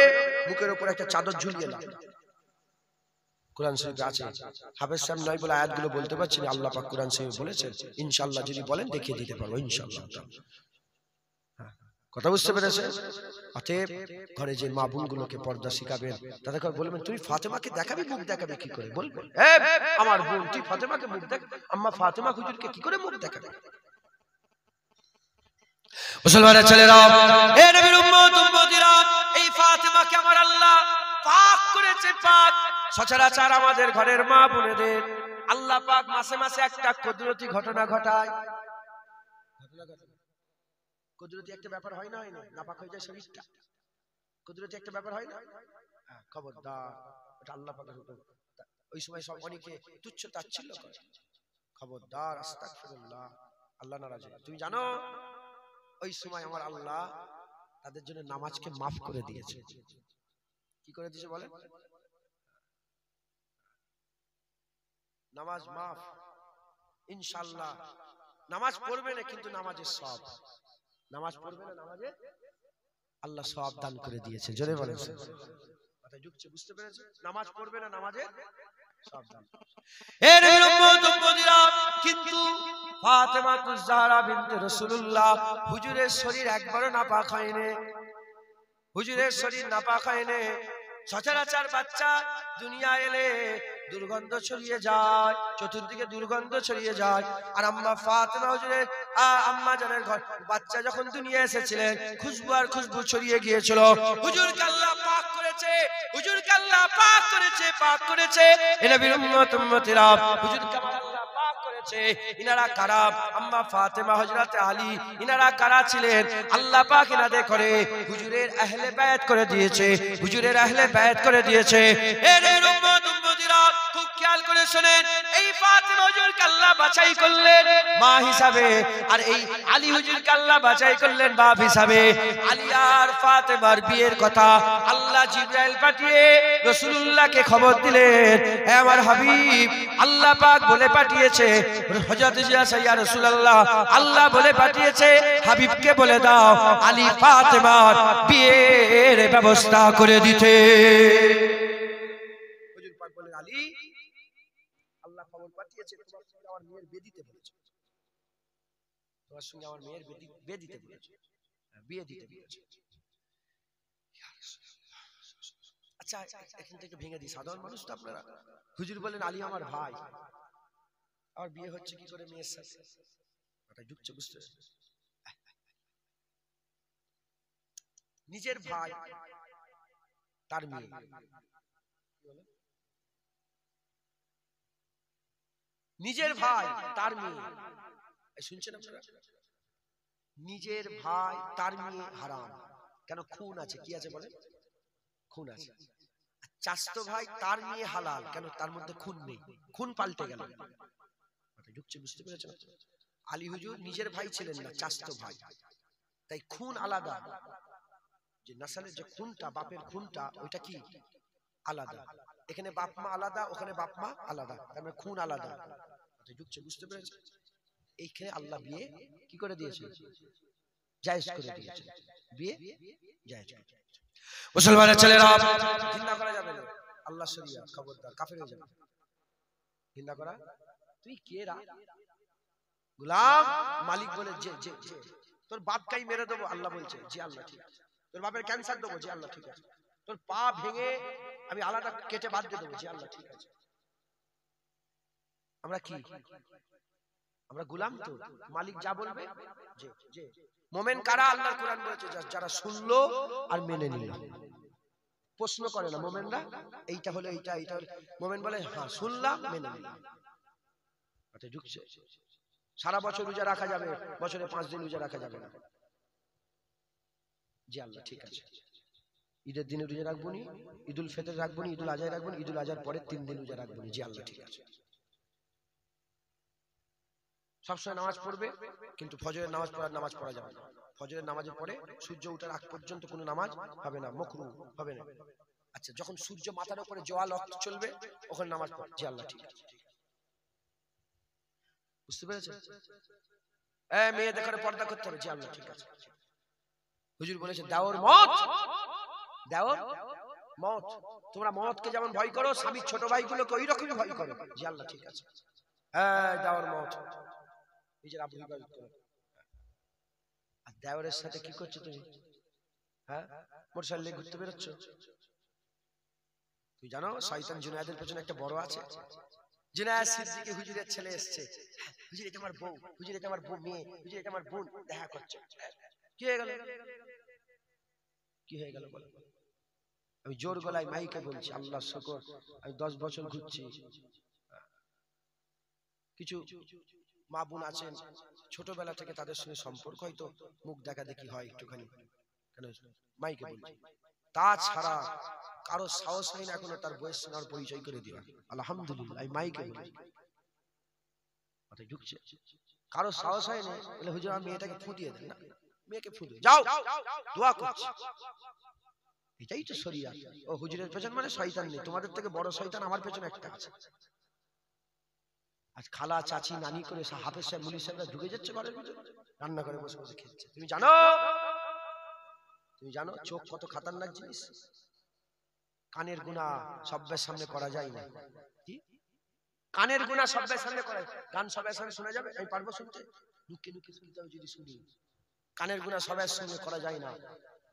মুখের উপর একটা চাদর ঝুলিয়ে নাও। কোরআন শরীফে আছে, হাফেজ সাহেব নয় বলে আয়াতগুলো বলতে পারছি না, আল্লাহ পাক কোরআন শরীফে বলেছেন। ইনশাআল্লাহ যদি বলেন দেখিয়ে দিতে পারবো ইনশাআল্লাহ। কথা বুঝতে পেরেছেন? অতএব ঘরে যে মা বোনগুলোকে পর্দা শিখাবেন, তাদেরকে বলবেন তুমি ফাতেমাকে দেখাবি, মুখ দেখাবি কি করে? বলবেন আমার বোন তুই ফাতেমাকে মুখ দেখ, আম্মা ফাতেমা হুজুরকে কি করে মুখ দেখাবে? মুসলমানের ছেলেরা, এ নবীর উম্মত উম্মতিরা, এই ফাতেমাকে আমার আল্লাহ পাক করেছে, পাক। সচরাচর আমাদের ঘরের মা বোনেদের আল্লাহ পাক মাসে মাসে একটা কুদরতি ঘটনা ঘটায়। কুদরতি একটা ব্যাপার হয় না, হয় না, নাপাক হয়ে যায় শরীরটা, কুদরতি একটা ব্যাপার হয় না। খবরদার, এটা আল্লাহ পাকের হুকুম। ওই সময় সব অনেকে তুচ্ছ তাচ্ছিল্য করে, খবরদার, আস্তাগফিরুল্লাহ, আল্লাহ নারাজ। তুমি জানো ওই সময় আমার আল্লাহ তাদের জন্য নামাজকে মাফ করে দিয়েছে। কি করে দিয়েছে বলেন? নামাজ মাফ, ইনশাআল্লাহ। নামাজ পড়বে না কিন্তু নামাজের সব, নামাজ পড়বে না নামাজে আল্লাহ সব দান করে দিয়েছে, জোরে বলেন। কথা ঢুকছে, বুঝতে পেরেছে? নামাজ পড়বে না নামাজে সব দান। এর উম্মত উম্মতিরা, কিন্তু ফাতেমাতুজ জাহরা বিনতে রাসূলুল্লাহ, হুজুরের শরীর একবারও নাপাক হয়নি, হুজুরের শরীর নাপাক হয়নি। সচরাচর বাচ্চা দুনিয়া এলে দুর্গন্ধ ছড়িয়ে যায়, চতুর্দিকে দুর্গন্ধ ছড়িয়ে যায়। আর আম্মা ফাতেমা হুজুরের আম্মা জানের ঘর বাচ্চা যখন দুনিয়া এসেছিলেন, খুশবু আর খুশবু ছড়িয়ে গিয়েছিল। হুজুরকে আল্লাহ পাক করেছে, হুজুরকে আল্লাহ পাক করেছে, পাক করেছে। এ নবীর উম্মত উম্মতিরা, হুজুরকে আল্লাহ পাক করেছে। ইনারা কারা? আম্মা ফাতেমা, হযরতে আলী, ইনারা কারা ছিলেন? আল্লাহ পাক ইনাদের করে হুজুরের আহলে বায়াত করে দিয়েছে, হুজুরের আহলে বায়াত করে দিয়েছে। এর উম্মত উম্মতিরা, খুব খেয়াল করে শুনেন, এই ফাতেমা হুজুরকে আল্লাহ বাছাই করলেন মা হিসাবে, আর এই আলী হুজুরকে আল্লাহ বাছাই করলেন বাপ হিসাবে। আলী আর ফাতেমার বিয়ের কথা আল্লাহ জিবরাইল পাঠিয়ে রাসূলুল্লাহকে খবর দিলেন, হে আমার হাবিব, আল্লাহ পাক বলে পাঠিয়েছে, হযরত জিজ্ঞাসা, ইয়া রাসূলুল্লাহ, আল্লাহ বলে পাঠিয়েছে হাবিবকে বলে দাও আলী ফাতেমার বিয়ের ব্যবস্থা করে দিতে। হুজুর পাক বলেন, আলী, আল্লাহ খবর পাঠিয়েছে তোমার সঙ্গে আমার মেয়ের বিয়ে দিতে বলেছে, তোমার সঙ্গে আমার মেয়ের বিয়ে দিতে বলেছে, বিয়ে দিতে বলেছে। আচ্ছা, এখান থেকে ভেঙে দিই, সাধারণ মানুষ তো আপনারা। হুজুর বলেন আলী আমার ভাই, আর বিয়ে হচ্ছে কি করে মেয়ের সাথে? ওটাই ঢুকছে, বুঝতে? নিজের ভাই, তার মেয়ে, নিজের ভাই তার মেয়ে, শুনছেন আপনারা? নিজের ভাই তার মেয়ে হারাম, কেন? খুন আছে। কি আছে বলে? খুন আছে। চাচতো ভাই তার মেয়ে হালাল, কেন? তার মধ্যে খুন নেই, খুন পাল্টে গেল। বুঝতে পেরেছেন? আলী হুজুর নিজের ভাই ছিলেন না, চাচতো ভাই, তাই খুন আলাদা। যে নাসালের যে খুনটা, বাপের খুনটা, ওইটা কি আলাদা। এখানে বাপ মা আলাদা, ওখানে বাপ মা আলাদা, তার মানে খুন আলাদা। বুঝতে পেরেছেন? এইখানে আল্লাহ বিয়ে কি করে দিয়েছে? জায়েজ করে দিয়েছে। বিয়ে জায়েজ করে দিয়েছে। মুসলমানের ছেলেরা ঘৃণা করা যাবে না, আল্লাহ শরিয়া, খবরদার, কাফের হয়ে যাবে। ঘৃণা করা, তুই কে রা? গোলাম, মালিক বলে যে যে যে তোর বাপকেই মেরে দেবো, আল্লাহ বলছে জি আল্লাহ ঠিক আছে। তোর বাপের ক্যান্সার দেবো, জি আল্লাহ ঠিক আছে। তোর পা ভেঙে আমি আলাদা কেটে বাদ দিয়ে দেবো, জি আল্লাহ ঠিক আছে। আমরা কি? আমরা গোলাম তো, মালিক যা বলবে যে যে। মোমেন কারা? আল্লাহর কোরআন বলেছে যারা শুনলো আর মেনে নিল। প্রশ্ন করে না মোমেনরা, এইটা হলো এইটা, এইটা হলো। মোমেন বলে হ্যাঁ শুনলাম, মেনে নিলাম। আচ্ছা, ঢুকছে। সারা বছর রোজা রাখা যাবে, বছরে 5 দিন রোজা রাখা যাবে না, জি আল্লাহ ঠিক আছে। ঈদের দিনে রোজা রাখবো নি, ঈদুল ফিতর রাখবো নি, ঈদুল আজহা রাখবো নি, ঈদুল আজহার পরে 3 দিন রোজা রাখবো নি, জি আল্লাহ ঠিক আছে। সবসময় নামাজ পড়বে, কিন্তু ফজরের নামাজ পড়া যাবে না। ফজরের নামাজের পরে সূর্য ওঠার আগ পর্যন্ত কোনো নামাজ হবে না, মাকরুহ হবে না। আচ্ছা, যখন সূর্য মাথার উপরে জোয়াল অক্ত চলবে, ওখানে নামাজ পড়ে, জি আল্লাহ ঠিক আছে। বুঝতে পেরেছেন? মেয়েদের ঘরে পর্দা করতে হবে, জি আল্লাহ ঠিক আছে। হুজুর বলেছে দাওর মত, দাওর মত। তোমরা মতকে যেমন ভয় করো, স্বামীর ছোট ভাইগুলোকে ওই রকমই ভয় করো, জি আল্লাহ ঠিক আছে। দাওর মত, নিজের আবু হিফাজত করো। আর দেওরের সাথে কি করছো তুমি? হ্যাঁ, মোটরসাইকেলে ঘুরতে বেরোচ্ছ। তুই জানো শয়তান জুনায়েদের পেছনে একটা বড় আছে। জুনায়েদ সিদ্দিকী হুজুরের ছেলে এসেছে, হুজুর এটা আমার বউ, হুজুর এটা আমার বউ মেয়ে, হুজুর এটা আমার বোন, দেখা করছে। কি হয়ে গেল? কি হয়ে গেল বলো? আমি জোর গলায় মাইকে বলছি, আল্লাহ শুকর, আমি 10 বছর ঘুরছি। কিছু মা বোন আছেন, ছোটবেলা থেকে তাদের সঙ্গে সম্পর্ক হয়তো মুখ দেখা দেখি হয় একটুখানি, কেন মাইকে বলছি। তাছাড়া কারো সাহস হয় না এখনো তার বয়স সঙ্গে পরিচয় করে দিও। আলহামদুলিল্লাহ, আমি মাইকে বলি, মাথায় ঢুকছে। কারো সাহস হয় না বলে হুজুর আমি মেয়েটাকে ফু দিয়ে দেন না, মেয়েকে ফু দিয়ে যাও, দোয়া করছি। এটাই তো শরিয়াত। ও হুজুরের পেছন মানে শয়তান নেই, তোমাদের থেকে বড় শয়তান আমার পেছনে একটা আছে। আজ খালা চাচি নানি করে হাফেজ সাহেব মুলি সাহেবরা ঢুকে যাচ্ছে ঘরের ভিতরে, রান্না করে বসে বসে খেচ্ছে। তুমি জানো, তুমি জানো চোখ কত খাতারনাক জিনিস? কানের গুনাহ সবার সামনে করা যায় না। কি কানের গুনাহ সবার সামনে করা? গান সবার সামনে শোনা যাবে? আমি পারবো শুনতে? লুকিয়ে লুকিয়ে শুনতে হবে যদি শুনি। কানের গুনাহ সবার সামনে করা যায় না,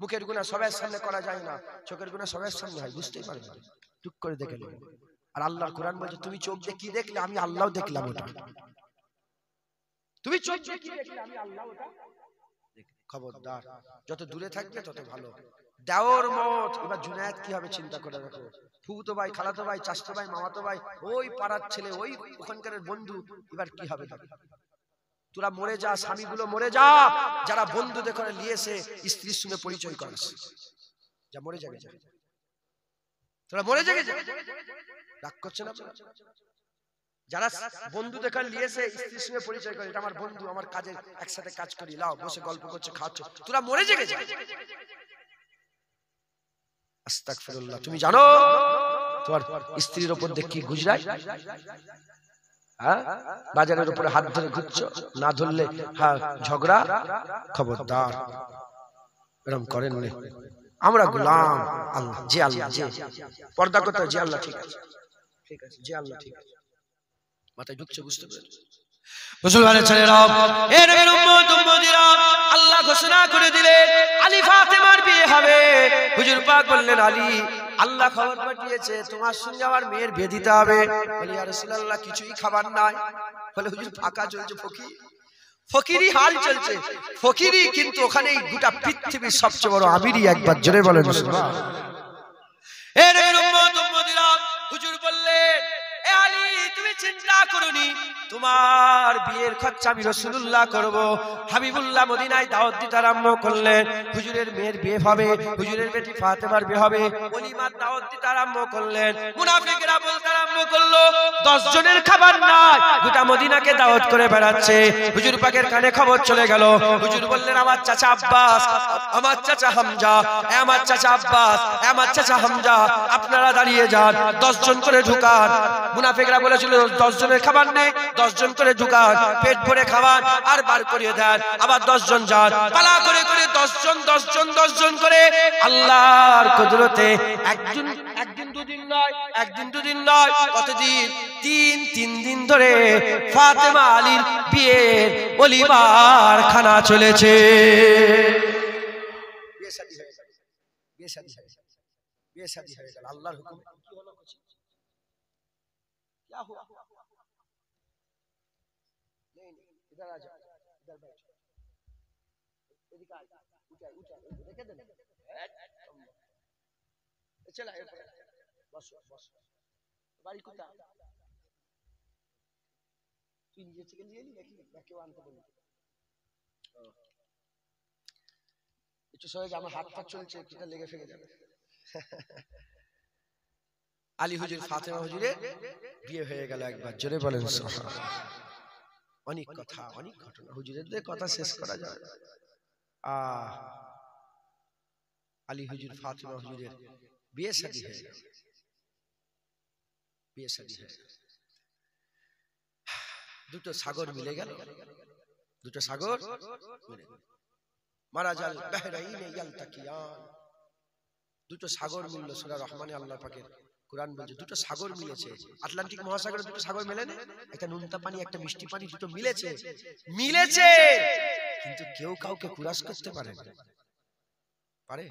মুখের গুনাহ সবার সামনে করা যায় না, চোখের গুনাহ সবার সামনে হয়, বুঝতেই পারবে না, টুক করে দেখে নেবে। আর আল্লাহর কোরআন বলছে তুমি চোখ দিয়ে কি দেখলে আমি আল্লাহ দেখলাম ওটা। তুমি চোখ দিয়ে কি দেখলে আমি আল্লাহ ওটা দেখলাম। খবরদার, যত দূরে থাকবে তত ভালো। দেওর মত। এবার জুনায়েদ কি হবে চিন্তা করে রাখো। ফুফুতো ভাই, খালাতো ভাই, চাচতো ভাই, মামাতো ভাই, ওই পাড়ার ছেলে, ওই ওখানকার বন্ধু, এবার কি হবে? তোরা মরে যা, স্বামীগুলো মরে যা, যারা বন্ধুদের করে নিয়েছে স্ত্রীর সঙ্গে পরিচয় করাস, যা মরে যাবে, তোরা মরে যাবে। রাগ করছে না? যারা বন্ধুদের করে নিয়েছে স্ত্রীর সঙ্গে পরিচয় করে, এটা আমার বন্ধু, আমার কাজে একসাথে কাজ করি, লাও বসে গল্প করছে, খাচ্ছ, তোরা মরে যাবে। আস্তাগফিরুল্লাহ। তুমি জানো তোমার স্ত্রীর উপর দিয়ে কি গুজরায়? বাজারের উপরে হাত ধরে ঘুরছো, না ধরলে ঝগড়া। খবরদার, এরকম করেন না। আমরা গোলাম আল্লাহ, জি আল্লাহ, জি পর্দা করতে, জি আল্লাহ ঠিক আছে, ঠিক আছে, জি আল্লাহ ঠিক আছে। মাথায় ঢুকছে, বুঝতে পেরেছো? মুসলমানের ছেলেরা, এ নবীর উম্মত উম্মতিরা, আল্লাহ ঘোষণা করে দিলেন আলী ফাতেমার বিয়ে হবে। হুজুর পাক বললেন আলী, আল্লাহ খবর পাঠিয়েছে তোমার সঙ্গে আমার মেয়ের বিয়ে দিতে হবে। বলি ইয়া রাসূলুল্লাহ কিছুই খাবার নাই। বলে হুজুর ফাঁকা চলছে, ফকিরি হাল চলছে, ফকিরি, কিন্তু ওখানেই গোটা পৃথিবীর সবচেয়ে বড় আমিরই। একবার জোরে বলেন সুবহানাল্লাহ। তোমার বিয়ের খরচা আমি রাসূলুল্লাহ করব। হাবিবুল্লাহ মদিনায় দাওয়াত দিতে আরম্ভ করলেন। হুজুরের মেয়ের বিয়ে হবে, হুজুরের বেটি ফাতেমার বিয়ে হবে, ওলিমার দাওয়াত দিতে আরম্ভ করলেন। মুনাফিকরা বলতে আরম্ভ করলো 10 জনের খাবার নাই, গোটা মদিনাকে দাওয়াত করে বেড়াচ্ছে। হুজুর পাকের কানে খবর চলে গেল। হুজুর বললেন আমার চাচা আব্বাস, আমার চাচা হামজা, আমার চাচা আব্বাস, আমার চাচা হামজা, আপনারা দাঁড়িয়ে যান, 10 জন করে ঢুকান। মুনাফিকরা বলেছিল 10 জনের খাবার নেই, 10 জন করে ঢুকান, পেট ভরে খাবার আর বার করিয়ে দেন। আবার 10 জন যান, পালা করে করে 10 জন 10 জন 10 জন করে। আল্লাহর কুদরতে একদিন দুদিন নয়, একদিন দুদিন নয়, কতদিন? 3 দিন ধরে ফাতেমা আলীর বিয়ের ওলিমার খানা চলেছে। বিয়ে শাদী হয়ে গেল, বিয়ে শাদী হয়ে গেল, বিয়ে শাদী হয়ে গেল। আল্লাহর হুকুমে কি হলো? क्या हुआ? नहीं, इधर आ जाओ, इधर बैठो, इधर आ, उठा उठा देखे देना, चला बस बस बाड़ी कुत्ता तू নিজে থেকে নিয়ে নি নাকি কেউ আনতে বলি? একটু সরে যা, আমার হাত পা চলছে, কিটা লেগে ফেলে যাবে। আলী হুজুর ফাতেমা হুজুরের বিয়ে হয়ে গেল একবার, জোরে বলেন সুবহানাল্লাহ। অনেক কথা, অনেক ঘটনা, হুজুরের কথা শেষ করা যায় না। আলী হুজুর ফাতেমা হুজুরের বিয়ে শাদী হয়ে গেল, বিয়ে শাদী হয়ে গেল। দুটো সাগর মিলে গেল, দুটো সাগর মিলে গেল। মারাজাল বাহরাইনে ইয়ালতাকিয়ান, দুটো সাগর মিলল। সূরা রহমানে আল্লাহ পাকের কুরআন বলছে দুটো সাগর মিলেছে। আটলান্টিক মহাসাগরে দুটো সাগর মেলে না, একটা নুনতা পানি একটা মিষ্টি পানি, দুটো মিলেছে, মিলেছে, কিন্তু কেউ কাউকে কুরাস করতে পারে না, পারে?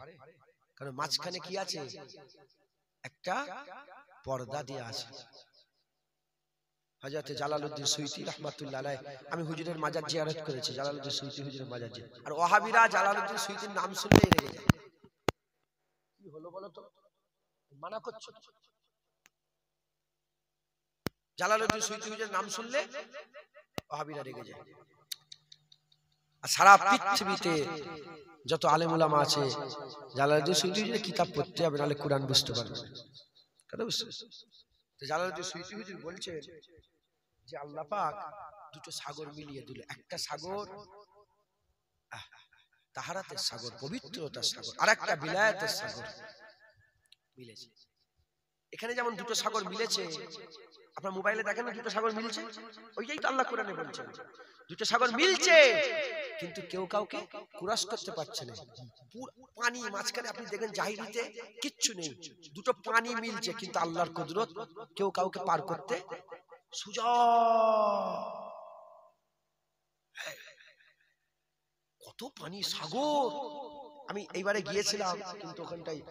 কারণ মাঝখানে কি আছে? একটা পর্দা দেয়া আছে। হযরত জালালউদ্দিন সুয়ুতী রাহমাতুল্লাহ আলাইহি, আমি হুজুরের মাজার জিয়ারত করেছি, জালালউদ্দিন সুয়ুতী হুজুরের মাজার জিয়ারত। আর ওয়াহাবিরা জালালউদ্দিন সুয়ুতীর নাম শুনলেই রেগে যায়। কি হলো বলো তো? মানা করছো? জালালউদ্দিন সুয়ুতী হুজুরের নাম শুনলে ওয়াহাবিরা রেগে যায়। আর সারা পৃথিবীতে যত আলেম উলামা আছে, জালালউদ্দিন সুয়ুতী হুজুরের কিতাব পড়তে হবে, নাহলে কুরআন বুঝতে পারবে না। কথা বুঝছো? তো জালালউদ্দিন সুয়ুতী হুজুর বলছে যে আল্লাহ পাক দুটো সাগর মিলিয়ে দিল। একটা সাগর তাহারাতের সাগর, পবিত্রতার সাগর, আর একটা বিলায়াতের সাগর মিলেছে। এখানে যেমন দুটো সাগর মিলেছে, আপনার মোবাইলে দেখেন না দুটো সাগর মিলছে, ওইটাই তো আল্লাহ কোরআনে বলছেন। দুটো সাগর মিলছে, কিন্তু কেউ কাউকে কুরাস করতে পারছে না। পানি মাঝখানে আপনি দেখেন জাহিরিতে কিচ্ছু নেই, দুটো পানি মিলছে, কিন্তু আল্লাহর কুদরত কেউ কাউকে পার করতে সুজা। কত পানি, সাগর। আমি এইবারে গিয়েছিলাম, কিন্তু ওখানটায়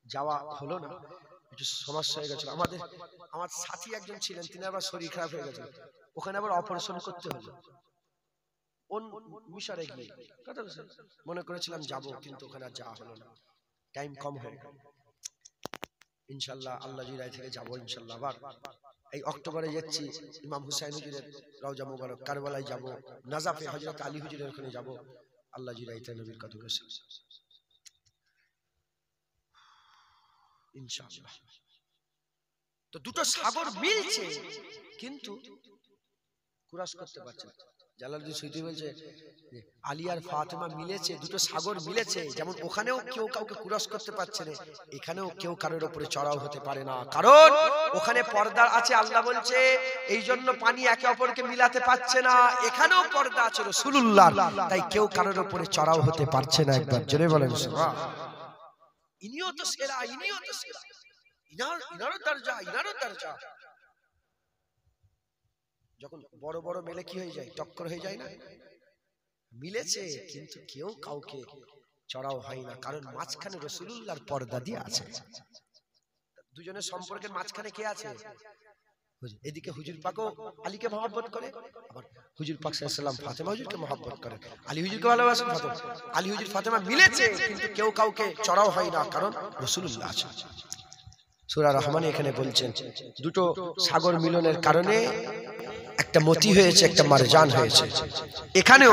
যাওয়া হলো না, একটু সমস্যা হয়ে গেছিল। আমার সাথী একজন ছিলেন, তিনি আবার শরীর খারাপ হয়ে গেছিল, ওখানে আবার অপারেশন করতে হলো মিশরে গিয়ে। কথা মনে করেছিলাম যাব, কিন্তু ওখানে আর যাওয়া হলো না, টাইম কম হয়ে গেল। ইনশাআল্লাহ আল্লাহ জিরাই থেকে যাব ইনশাআল্লাহ। আবার এই অক্টোবরে যাচ্ছি ইমাম হুসাইন হুজুরের রওজা মুবারক, কারবালায় যাব, নাজাফে হযরত আলী হুজুরের ওখানে যাব, আল্লাহ জিরাইতে নবীর কদম রাসূল ইনশাআল্লাহ। তো দুটো সাগর মিলছে, কিন্তু কুরাস করতে পারছে না। জালালউদ্দিন সুয়ুতী বলছে আলী আর ফাতেমা মিলেছে, দুটো সাগর মিলেছে, যেমন ওখানেও কেউ কাউকে কুরাস করতে পারছে না, এখানেও কেউ কারোর উপরে চড়াও হতে পারে না, কারণ ওখানে পর্দা আছে। আল্লাহ বলছে এই জন্য পানি একে অপরকে মিলাতে পারছে না, এখানেও পর্দা আছে রাসূলুল্লাহ, তাই কেউ কারোর উপরে চড়াও হতে পারছে না। একবার জোরে বলেন সুবহানাল্লাহ। ইনিও তো সেরা, ইনিও তো সেরা, ইনারও দরজা, ইনারও দরজা। যখন বড় বড় মেলে কি হয়ে যায়, টক্কর হয়ে যায় না? মিলেছে, কিন্তু কেউ কাউকে চড়াও হয় না, কারণ মাঝখানে রাসূলুল্লাহর পর্দা দিয়ে আছে। দুজনের সম্পর্কের মাঝখানে কে আছে? এদিকে হুজুর পাকও আলীকে মহব্বত করে, আবার হুজুর পাক সাল্লাল্লাহু আলাইহি ওয়াসাল্লাম ফাতেমা হুজুরকে মহব্বত করেন, আলী হুজুরকে ভালোবাসেন। আলী হুজুর ফাতেমা মিলেছে, কিন্তু কেউ কাউকে চড়াও হয় না, কারণ রাসূলুল্লাহ আছে। সূরা রহমানে এখানে বলছেন দুটো সাগর মিলনের কারণে একটা মতি হয়েছে, একটা মারজান হয়েছে। এখানেও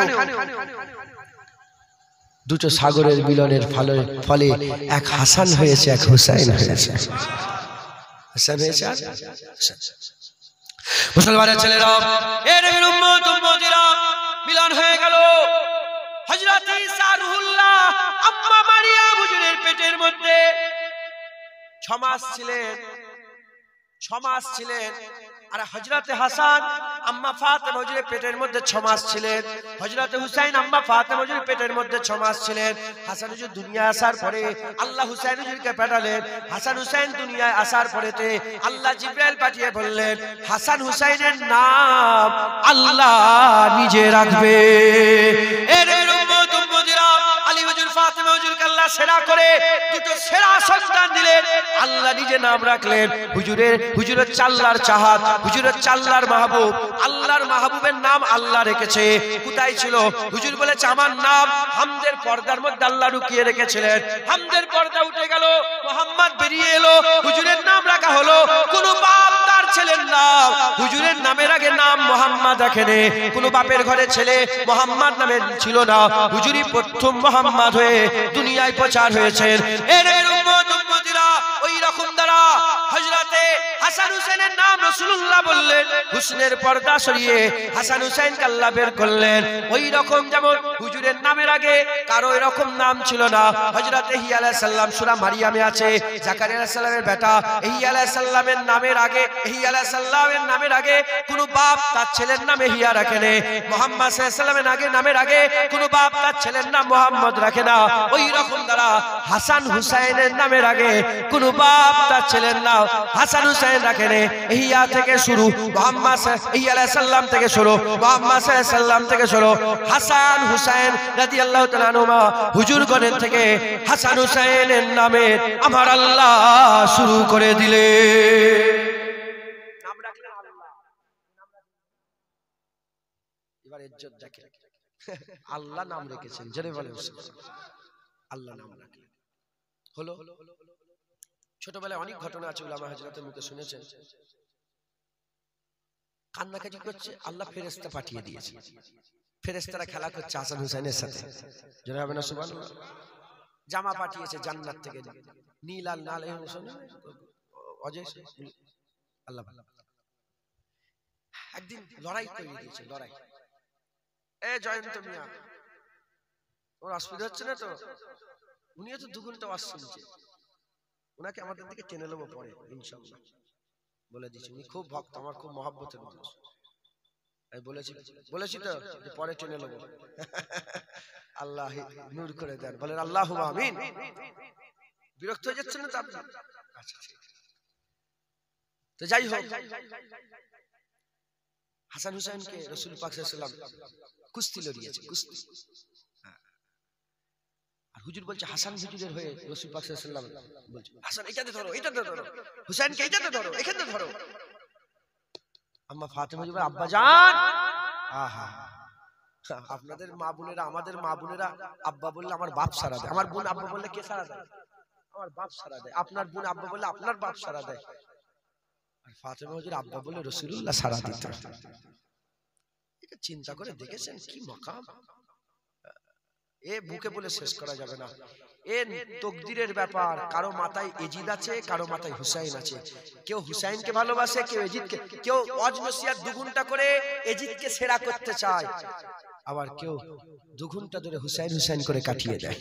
দুটো সাগরের মিলনের ফলে এক হাসান হয়েছে, এক হুসাইন হয়েছে। হাসান হয়েছে আর মুসলমানের ছেলেরা, এর উম্মত উম্মতিরা মিলন হয়ে গেল। হযরত ঈসা রুহুল্লাহ আম্মা মারিয়াম হুজুরের পেটের মধ্যে 6 মাস ছিলেন। আর হযরতে হাসান আম্মা ফাতেমা হুজুরের পেটের মধ্যে 6 মাস ছিলেন। হযরতে হুসাইন আম্মা ফাতেমা হুজুরের পেটের মধ্যে 6 মাস ছিলেন। হাসান হুজুর দুনিয়ায় আসার পরে আল্লাহ হুসাইন হুজুরকে পাঠালেন। হাসান হুসাইন দুনিয়ায় আসার পরেতে আল্লাহ জিবরাইল পাঠিয়ে বললেন, হাসান হুসাইনের নাম আল্লাহ নিজে রাখবে। এর উম্মত উম্মতিরা, আলী হুজুর ফাতেমা হুজুরকে আল্লাহ সেরা করে দুটো সেরা সন্তান দিলেন। আল্লাহ নিজে নাম রাখলেন। হুজুরের চাল্লার চাহাত, হুজুরের চাল্লার মাহবুব, আল্লাহর মাহবুবের নাম আল্লাহ রেখেছে। কোথায় ছিল? হুজুর বলেছে আমার নাম হামদের পর্দার মধ্যে আল্লাহ লুকিয়ে রেখেছিলেন। হামদের পর্দা উঠে গেল, মুহাম্মদ বেরিয়ে এলো, হুজুরের নাম রাখা হলো। কোন বাপ তার ছেলের নাম হুজুরের নামের আগে নাম মুহাম্মদ রাখেনি। কোন বাপের ঘরে ছেলে মুহাম্মদ নামে ছিল না। হুজুরই প্রথম মুহাম্মদ হয়ে দুনিয়ায় প্রচার হয়েছেন। এর উম্মত উম্মতিরা, ওই রকম দ্বারা হযরতে হাসান হুসাইনের নাম রাসূলুল্লাহ বললেন। হুসনের পর্দা সরিয়ে হাসান হুসাইনকে আল্লাহ বের করলেন। ওই রকম যেমন হুজুরের নামের আগে কারো এরকম নাম ছিল না। হযরতে ইহ্যা আলাইহিস সালাম সূরা মারিয়ামে আছে, জাকারিয়া আলাইহিস সালামের বেটা ইহ্যা আলাইহিস সালামের নামের আগে, ইহ্যা আলাইহিস সালামের নামের আগে কোনো বাপ তার ছেলের নামে ইহ্যা রাখেনি। মুহাম্মদ সাল্লাল্লাহু আলাইহি সাল্লামের নামের আগে কোনো বাপ তার ছেলের নাম মুহাম্মদ রাখে না। ওই রকম দ্বারা হাসান হুসাইনের নামের আগে কোনো বাপ তার ছেলের নাম হাসান হুসাইন রাখেনি। ইহ্যা থেকে শুরু, মুহাম্মদ ইহ্যা আলাইহিস সালাম থেকে শুরু, মুহাম্মদ সাল্লাল্লাহু আলাইহি সাল্লাম থেকে শুরু, হাসান হুসাইন রাদিয়াল্লাহু তাআলা আনহুমা হুজুরগণের থেকে হাসান হুসাইনের নামে আমার আল্লাহ শুরু করে দিলে। নাম রাখলেন আল্লাহ। এবার ইজ্জত দেখে আল্লাহ নাম রেখেছেন, জেনে বলেন আল্লাহ নাম রাখলেন। হলো ছোটবেলায় অনেক ঘটনা আছে, উলামা হযরতের মুখে শুনেছেন। কান্নাকাটি করছে, আল্লাহ ফেরেশতা পাঠিয়ে দিয়েছে। ফেরেশতারা খেলা করছে হাসান হুসাইনের সাথে, জেনে হবে না সুবহানাল্লাহ। জামা পাঠিয়েছে জান্নাত থেকে, নীল আর লাল অজয় আল্লাহ। একদিন লড়াই করে দিয়েছে, লড়াই। এ জয়ন্ত মিয়া, ওর অসুবিধা হচ্ছে না তো? উনিও তো 2 ঘন্টা ওয়াজ শুনছে, ওনাকে আমাদের দিকে টেনে নেবো পরে ইনশাআল্লাহ, বলে দিচ্ছি। উনি খুব ভক্ত, আমার খুব মহব্বতের মানুষ। আমি বলেছি তো যে পরে টেনে নেবো। আল্লাহ নূর করে দেন, বলেন আল্লাহুম্মা আমিন। বিরক্ত হয়ে যাচ্ছেন না তো আপনি? আচ্ছা, তো যাই হোক, হাসান হুসাইনকে রাসূল পাক সাল্লাল্লাহু আলাইহি ওয়াসাল্লাম কুস্তি লড়িয়েছে, কুস্তি। আর হুজুর বলছে হাসান হুজুরের হয়ে রাসূল পাক সাল্লাল্লাহু আলাইহি ওয়াসাল্লাম বলছে, হাসান এইটাতে ধরো, এইটাতে ধরো, হুসাইনকে এইটাতে ধরো, এখানে ধরো। আম্মা ফাতেমা হুজুর আব্বা জান, আহা, আপনাদের মা বোনেরা, আমাদের মা বোনেরা আব্বা বললে আমার বাপ সারা দেয়, আমার বোন আব্বা বললে কে সারা দেয়? আমার বাপ সারা দেয়। আপনার বোন আব্বা বললে আপনার বাপ সারা দেয়। আর ফাতেমা হুজুর আব্বা বললে রাসূলুল্লাহ সারা দিত। এটা চিন্তা করে দেখেছেন কি মাকাম? এ বুকে বলে শেষ করা যাবে না। এ তকদিরের ব্যাপার। কারো মাথায় এজিদ আছে, কারো মাথায় হুসাইন আছে। কেউ হুসাইনকে ভালোবাসে, কেউ এজিদকে, কেউ ওয়াজ নসিহত 2 ঘন্টা করে এজিদকে সেরা করতে চায়, আবার কেউ 2 ঘন্টা ধরে হুসাইন হুসাইন করে কাটিয়ে দেয়।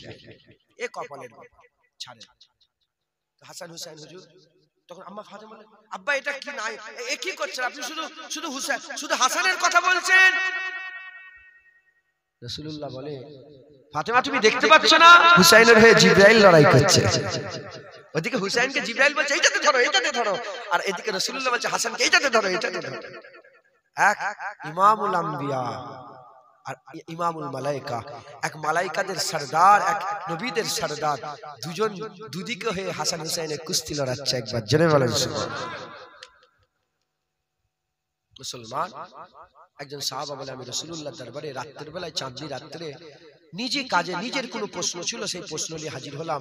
এ কপালের ব্যাপার, ছাড়েন। হাসান হুসাইন হুজুর তখন আম্মা ফাতেমা বলে, আব্বা এটা কি নাই, এ কি করছেন আপনি? শুধু হুসাইন, শুধু হাসানের কথা বলছেন। রাসূলুল্লাহ বলে, ফাতেমা তুমি দেখতে পাচ্ছ না হুসাইনের হয়ে জিবরাইল লড়াই করছে। ওদিকে হুসাইনকে জিবরাইল বলছে এইটাতে ধরো, এইটাতে ধরো, আর এদিকে রাসূলুল্লাহ বলছে হাসানকে এইটাতে ধরো, এইটাতে ধরো। এক ইমামুল আম্বিয়া আর ইমামুল মালায়েকা, এক মালায়েকাদের সরদার, এক নবীদের সরদার, দুজন দুদিকে হয়ে হাসান হুসাইনের কুস্তি লড়াচ্ছে। একবার জোরে বলেন সুবহানাল্লাহ। মুসলমান একজন সাহাবা বলে, আমি রাসূলুল্লাহর দরবারে রাতের বেলায়, চাঁদনি রাত্রে, নিজে কাজে, নিজের কোনো প্রশ্ন ছিল, সেই প্রশ্ন নিয়ে হাজির হলাম।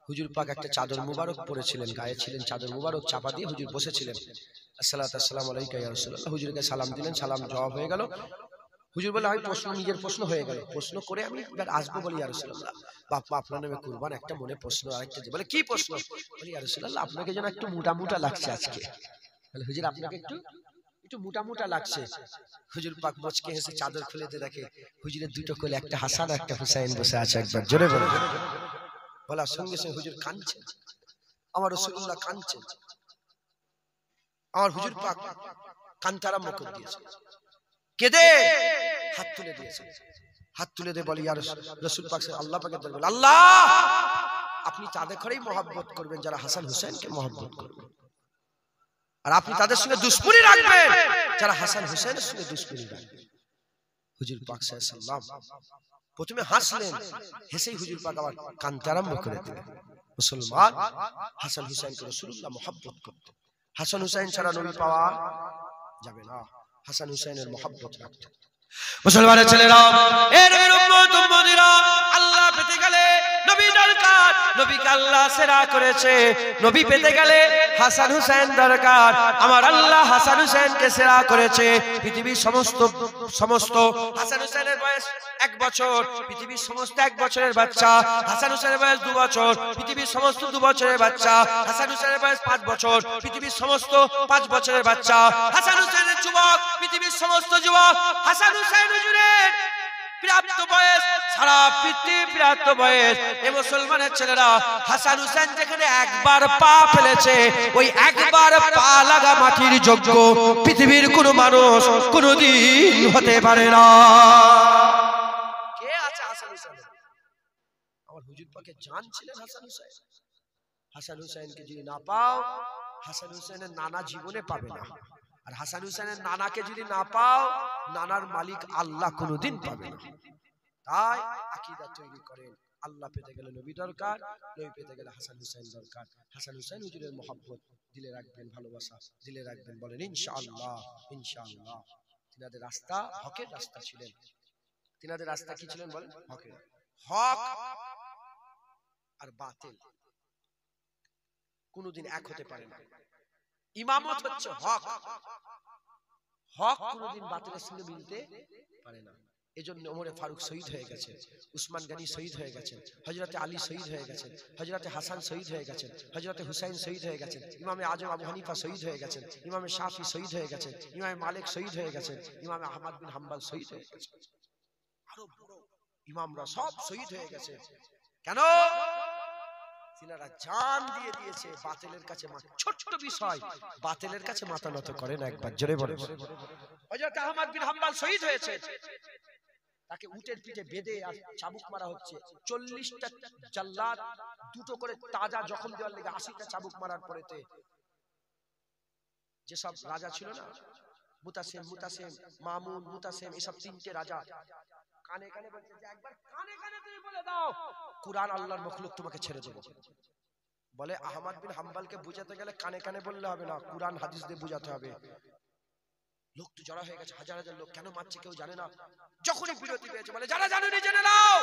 হুজুর পাক একটা চাদর মুবারক পরেছিলেন, গায়ে ছিলেন চাদর মুবারক, চাপা দিয়ে হুজুর বসেছিলেন। আসসালামু আলাইকা ইয়া রাসূলুল্লাহ। হুজুরকে সালাম দিলেন, সালাম জবাব হয়ে গেল। হুজুর বলে আমি প্রশ্ন, নিজের প্রশ্ন হয়ে গেল, প্রশ্ন করে আমি এবার আসবো বলি ইয়া রাসূলুল্লাহ, বাপ্পা আপনার নামে কুরবান, একটা মনে প্রশ্ন, আরেকটা বলে কি প্রশ্ন? বলি ইয়া রাসূলুল্লাহ আপনাকে যেন একটু মোটা মোটা লাগছে আজকে। বলে হুজুর আপনাকে একটু একটু মোটা মোটা লাগছে। হুজুর পাক মুচকে হেসে চাদর খুলে দিয়ে দেখে হুজুরের দুটো কোলে একটা হাসান আর একটা হুসাইন বসে আছে। একবার জোরে বলে, বলার সঙ্গে সঙ্গে হুজুর কাঁদছেন, আমার রাসূলুল্লাহ কাঁদছেন, আমার হুজুর পাক কাঁদতে আরম্ভ করে দিয়েছে, কেঁদে হাত তুলে দিয়েছে। হাত তুলে দিয়ে বলে ইয়া রাসূল পাক আল্লাহ পাকের দরবারে, আল্লাহ আপনি তাদের ঘরেই মহব্বত করবেন যারা হাসান হুসাইনকে মহব্বত করবেন, আর আপনি তাদের সঙ্গে দুশমনি রাখবেন যারা হাসান হুসাইনের সঙ্গে দুশমনি রাখবেন। হুজুর পাক সাল্লাল্লাহু আলাইহি ওয়াসাল্লাম প্রথমে হাসলেন, হেসেই হুজুর পাক আবার কাঁদতে আরম্ভ করে দিলেন। মুসলমান হাসান হুসাইনকে রাসূলুল্লাহ মহব্বত করতেন। হাসান হুসাইন ছাড়া নবী পাওয়া যাবে না, হাসান হুসাইনের মহব্বত রাখতেন। মুসলমানের ছেলেরা, এ নবীর উম্মত উম্মতিরা, আল্লাহ পেতে গেলে নবী দরকার, নবীকে আল্লাহ সেরা করেছে। নবী পেতে গেলে হাসান হুসাইন দরকার, আমার আল্লাহ হাসান হুসাইনকে সেরা করেছে। পৃথিবীর সমস্ত হাসান হুসাইনের বয়স 1 বছর, পৃথিবীর সমস্ত 1 বছরের বাচ্চা। হাসান হুসাইনের বয়স 2 বছর, পৃথিবীর সমস্ত 2 বছরের বাচ্চা। হাসান হুসাইনের বয়স 5 বছর, পৃথিবীর সমস্ত 5 বছরের বাচ্চা। হাসান হুসাইনের যুবক, পৃথিবীর সমস্ত যুবক। হাসান হুসাইন হুজুরের প্রাপ্ত বয়স, সারা পৃথিবী প্রাপ্ত বয়স। এ মুসলমানের ছেলেরা, হাসান হুসাইন যেখানে একবার পা ফেলেছে, ওই একবার পা লাগা মাটির যোগ্য পৃথিবীর কোন মানুষ কোনদিন হতে পারে না। কে আছে হাসান হুসাইন? আমার হুজুর পাকে জান ছিলেন হাসান হুসাইন। হাসান হুসাইনকে যদি না পাও, হাসান হুসাইনের নানা জীবনে পাবে না। আর হাসান হুসাইনের নানাকে যদি না পাও, নানার মালিক আল্লাহ কোনদিন পাবে না। তাই আকীদা তৈরি করেন, আল্লাহ পেতে গেলে নবী দরকার, নবী পেতে গেলে হাসান হুসাইন দরকার। হাসান হুসাইন হুজুরের মহব্বত দিলে রাখবেন, ভালোবাসা দিলে রাখবেন, বলেন ইনশাআল্লাহ। ইনশাআল্লাহ। তিনাদের রাস্তা হকের রাস্তা ছিলেন। তিনাদের রাস্তা কি ছিলেন বলেন? হকের। হক আর বাতিল কোনদিন এক হতে পারে না। ইমামত হচ্ছে হক, হক কোনদিন বাতিলের সঙ্গে মিলতে পারে না। এজন্য ওমরে ফারুক শহীদ হয়ে গেছেন, উসমান গনি শহীদ হয়ে গেছেন, হযরতে আলী শহীদ হয়ে গেছেন, হযরতে হাসান শহীদ হয়ে গেছেন, হযরতে হুসাইন শহীদ হয়ে গেছেন, ইমামে আজম আবু হানিফা শহীদ হয়ে গেছেন, ইমামে শাফি শহীদ হয়ে গেছেন, ইমামে মালিক শহীদ হয়ে গেছেন, ইমামে আহমদ বিন হাম্বল শহীদ হয়ে গেছেন। আরো বড় ইমামরা সব শহীদ হয়ে গেছে। কেন? তিনারা জান দিয়ে দিয়েছে বাতিলের কাছে। ছোট্ট বিষয়, বাতিলের কাছে মাথা নত করে না। একবার জোরে বলে, হযরত আহমদ বিন হাম্বল শহীদ হয়েছে, তাকে উটের পিঠে বেঁধে আর চাবুক মারা হচ্ছে। 40টা জাল্লাদ দুটো করে তাজা জখম দেওয়ার লেগে 80টা চাবুক মারার পরেতে যেসব রাজা ছিল না, মুতাসিম, মামুন, মুতাসিম, এসব 3টে রাজা কানে কানে বলছে যে একবার কানে কানে তুমি বলে দাও কুরআন আল্লাহর মাখলুক, তোমাকে ছেড়ে দেব। বলে আহমদ বিন হাম্বলকে বুঝাতে গেলে কানে কানে বললে হবে না, কুরআন হাদিস দিয়ে বুঝাতে হবে। লোক তো জড়া হয়ে গেছে, হাজার হাজার লোক। কেন মারছে কেউ জানে না। যখনই বিরতি পেয়েছে বলে যারা জানেনি জেনে নাও,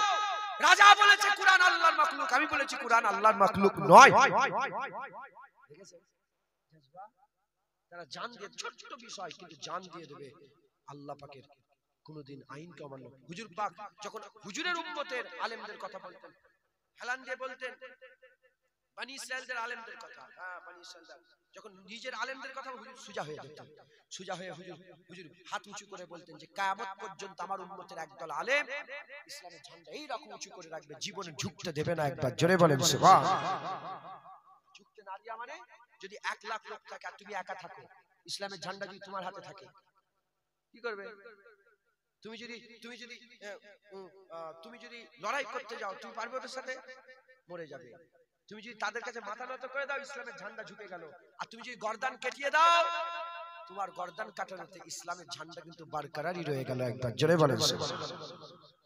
রাজা বলেছে কুরআন আল্লাহর মাখলুক, আমি বলেছি কুরআন আল্লাহর মাখলুক নয়। দেখেছেন তারা জান দিয়ে, ছোট্ট বিষয় কিন্তু জান দিয়ে দেবে আল্লাহ পাকের কোনদিন আইনকে অমান্য। হুজুর পাক যখন হুজুরের উম্মতের আলেমদের কথা বলতেন, হেলান দিয়ে বলতেন বনি ইসরাইলদের আলেমদের কথা। হ্যাঁ, বনি ইসরাইলদের যখন নিজের আলেমদের কথা হুজুর সুজা হয়ে যেতেন, সুজা হয়ে হুজুর হাত উঁচু করে বলতেন যে কিয়ামত পর্যন্ত আমার উম্মতের একদল আলেম ইসলামের ঝান্ডা এই রকম উঁচু করে রাখবে, জীবনে ঝুঁকতে দেবে না। একবার জোরে বলেন সুবহান। ঝুঁকতে না দিয়া মানে যদি 1 লাখ লোক থাকে আর তুমি একা থাকো, ইসলামের ঝান্ডা যদি তোমার হাতে থাকে কি করবে? তুমি যদি লড়াই করতে যাও, তুমি পারবে ওদের সাথে? মরে যাবে। তুমি যদি তাদের কাছে মাথা নত করে দাও, ইসলামের ঝান্ডা ঝুঁকে গেল। আর তুমি যদি গর্দান কেটিয়ে দাও, তোমার গর্দান কাটানোতে ইসলামের ঝান্ডা কিন্তু বারকরারই রয়ে গেল। একবার জোরে বলেন সুবহানাল্লাহ।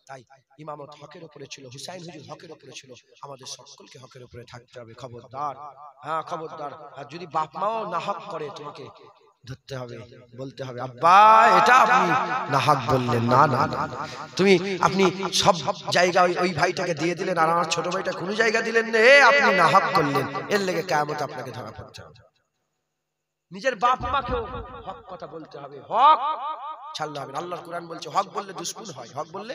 তাই ইমামত হকের উপরে ছিল, হুসাইন হুজুর হকের উপরে ছিল, আমাদের সকলকে হকের উপরে থাকতে হবে। খবরদার, হ্যাঁ খবরদার। আর যদি বাপ মাও না হক করে তোমাকে, ধরতে হবে, বলতে হবে আব্বা এটা আপনি না হক বললেন, না না না তুমি আপনি সব জায়গা ওই ভাইটাকে দিয়ে দিলেন আর আমার ছোট ভাইটা কোনো জায়গা দিলেন না, আপনি না হক করলেন, এর লেগে কিয়ামত আপনাকে ধরা পড়তে হবে। নিজের বাপ মাকেও হক কথা বলতে হবে, হক ছাড়লে হবে না। আল্লাহর কোরআন বলছে হক বললে দুশমন হয়, হক বললে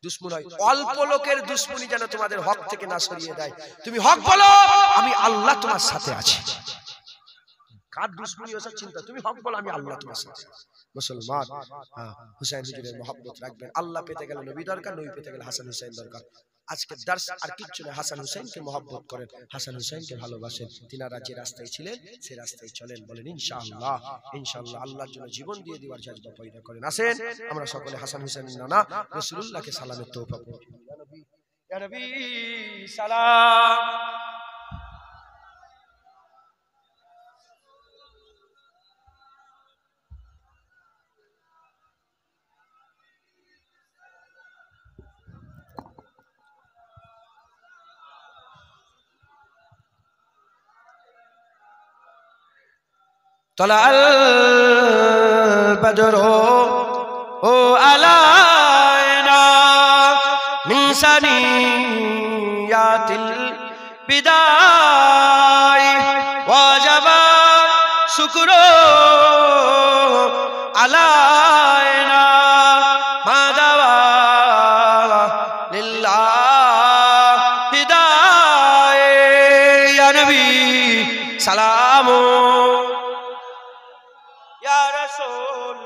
দুশমন হয়। অল্প লোকের দুশমনি যেন তোমাদের হক থেকে না সরিয়ে দেয়। তুমি হক বলো, আমি আল্লাহ তোমার সাথে আছি। কার দুশমনি ওসব চিন্তা, তুমি হক বলো, আমি আল্লাহ তোমার সাথে। মুসলমান হুসাইন হুজুরের মহব্বত রাখবেন। আল্লাহ পেতে গেলে নবী দরকার, নবী পেতে গেলে হাসান হুসাইন দরকার। আজকের দার্স আর কিচ্ছু নয়, হাসান হুসাইনকে মহব্বত করেন, হাসান হুসাইনকে ভালোবাসেন, তিনারা যে রাস্তায় ছিলেন সে রাস্তায় চলেন। বলেন ইনশাআল্লাহ। ইনশাআল্লাহ আল্লাহর জন্য জীবন দিয়ে দেওয়ার জজবা পয়দা করেন। আসেন আমরা সকলে হাসান হুসাইনের নানা রাসূলুল্লাহকে সালামের তৌফিক দিন। ইয়া নবী সালাম। طلع البدر علينا من ثنيات البداء وجب شكر علينا ما دعا لله هداية يا نبي سلام يا رسول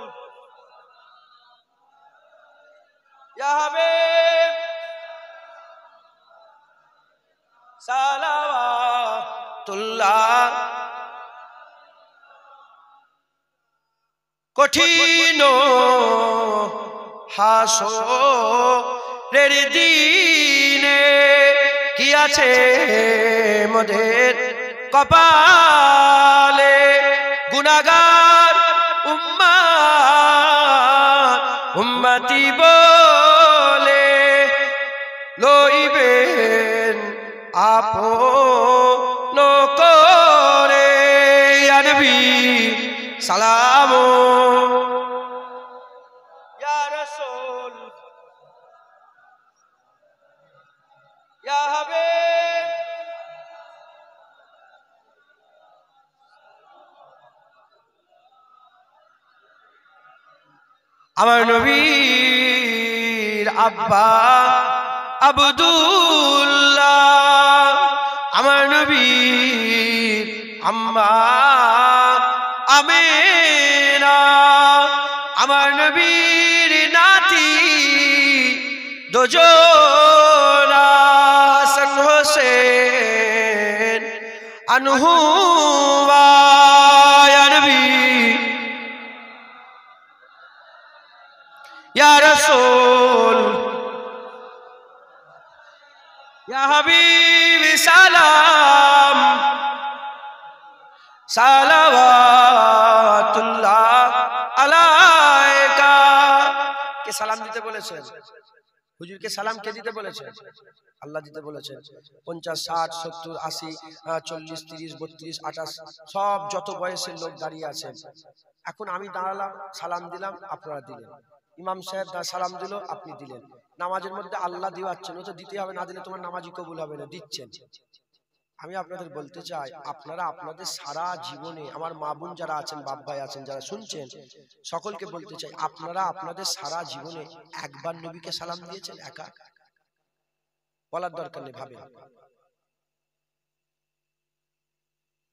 يا حبيب صلوات الله কঠিন হাসরের দিনে কি আছে মোদের কপালে, গুনাহগার উম্মতি বলে লইবেন আপন করে। ইয়া নবী সালাম ইয়া রাসূল ইয়া হাবিব আমার নবীর আব্বা আব্দুল্লাহ, আমার নবীর আম্মা আমিনা, আমার নবীর নাতি দুজনা হাসান হোসেন আনহুমা। ইয়া নবী ইয়া রাসূল ইয়া হাবিবি সালাম সালাওয়াতুল্লাহ আলাইকা। কে সালাম দিতে বলেছেন? হুজুরকে সালাম কে দিতে বলেছেন? আল্লাহ দিতে বলেছেন। 50, 60, 70, 80, 40, 30, 32, 28 সব যত বয়সের লোক দাঁড়িয়ে আছেন। এখন আমি দাঁড়ালাম, সালাম দিলাম, আপনারা দিলেন। ইমাম সাহেব সালাম দিল, আপনি দিলেন। নামাজের মধ্যে আল্লাহ দিওয়াচ্ছেন, ও তো দিতে হবে, না দিলে তোমার নামাজই কবুল হবে না, দিচ্ছেন। আমি আপনাদের বলতে চাই, আপনারা আপনাদের সারা জীবনে, আমার মা বোন যারা আছেন, বাপ ভাই আছেন যারা শুনছেন, সকলকে বলতে চাই, আপনারা আপনাদের সারা জীবনে একবার নবীকে সালাম দিয়েছেন? একা? বলার দরকার নেই, ভাবেন।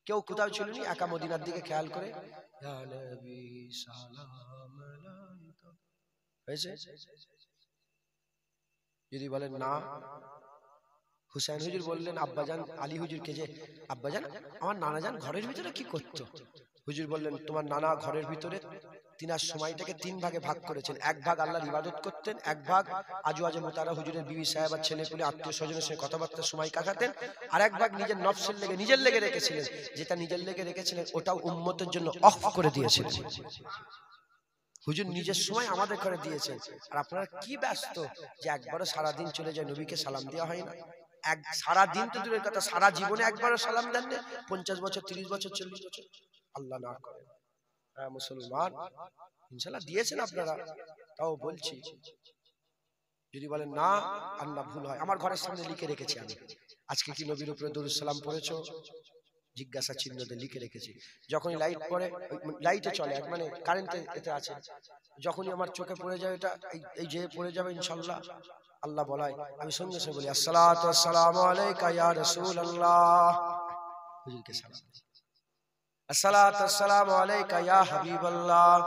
কেউ কোথাও ছিল নি একা মদিনার দিকে খেয়াল করে হয়েছে? যদি বলেন না, হুসাইন হুজুর বললেন আব্বাজান আলী হুজুরকে যে, আব্বাজান আমার নানাজান ঘরের ভিতরে কি করতো? হুজুর বললেন তোমার নানা ঘরের ভিতরে তিনার সময়টাকে 3 ভাগে ভাগ করেছেন। এক ভাগ আল্লাহর ইবাদত করতেন, এক ভাগ আজওয়াজে মুতারা হুজুরের বিবি সাহেব আর ছেলেপুলে আত্মীয় স্বজনের সঙ্গে কথাবার্তা সময় কাটাতেন, আর এক ভাগ নিজের নফসের লেগে নিজের লেগে রেখেছিলেন। যেটা নিজের লেগে রেখেছিলেন ওটাও উম্মতের জন্য অফ করে দিয়েছিলেন। হুজুর নিজের সময় আমাদের ঘরে দিয়েছেন, আর আপনারা কি ব্যস্ত যে একবারও সারাদিন চলে যায় নবীকে সালাম দেওয়া হয় না? এক সারা দিন তো দূরের কথা, সারা জীবনে একবারও সালাম দেন না। 50 বছর, 30 বছর, 40 বছর, আল্লাহ না করে। হ্যাঁ মুসলমান, ইনশাআল্লাহ দিয়েছেন আপনারা, তাও বলছি যদি বলেন না আর না ভুল হয়। আমার ঘরের সামনে লিখে রেখেছি আমি, আজকে কি নবীর উপরে দরুদ সালাম পড়েছো, জিজ্ঞাসা চিহ্ন দিয়ে লিখে রেখেছি। যখনই লাইট পড়ে, লাইটে চলে মানে কারেন্টে এতে আছে, যখনই আমার চোখে পড়ে যায় এটা, এই যে পড়ে যাবে ইনশাআল্লাহ, আল্লাহ বলায় আমি সঙ্গে সঙ্গে বলি আসসালাতু আসসালামু আলাইকা ইয়া রাসূলুল্লাহ, হুজুরকে সালাম। আসসালাতু আসসালামু আলাইকা ইয়া হাবিবাল্লাহ,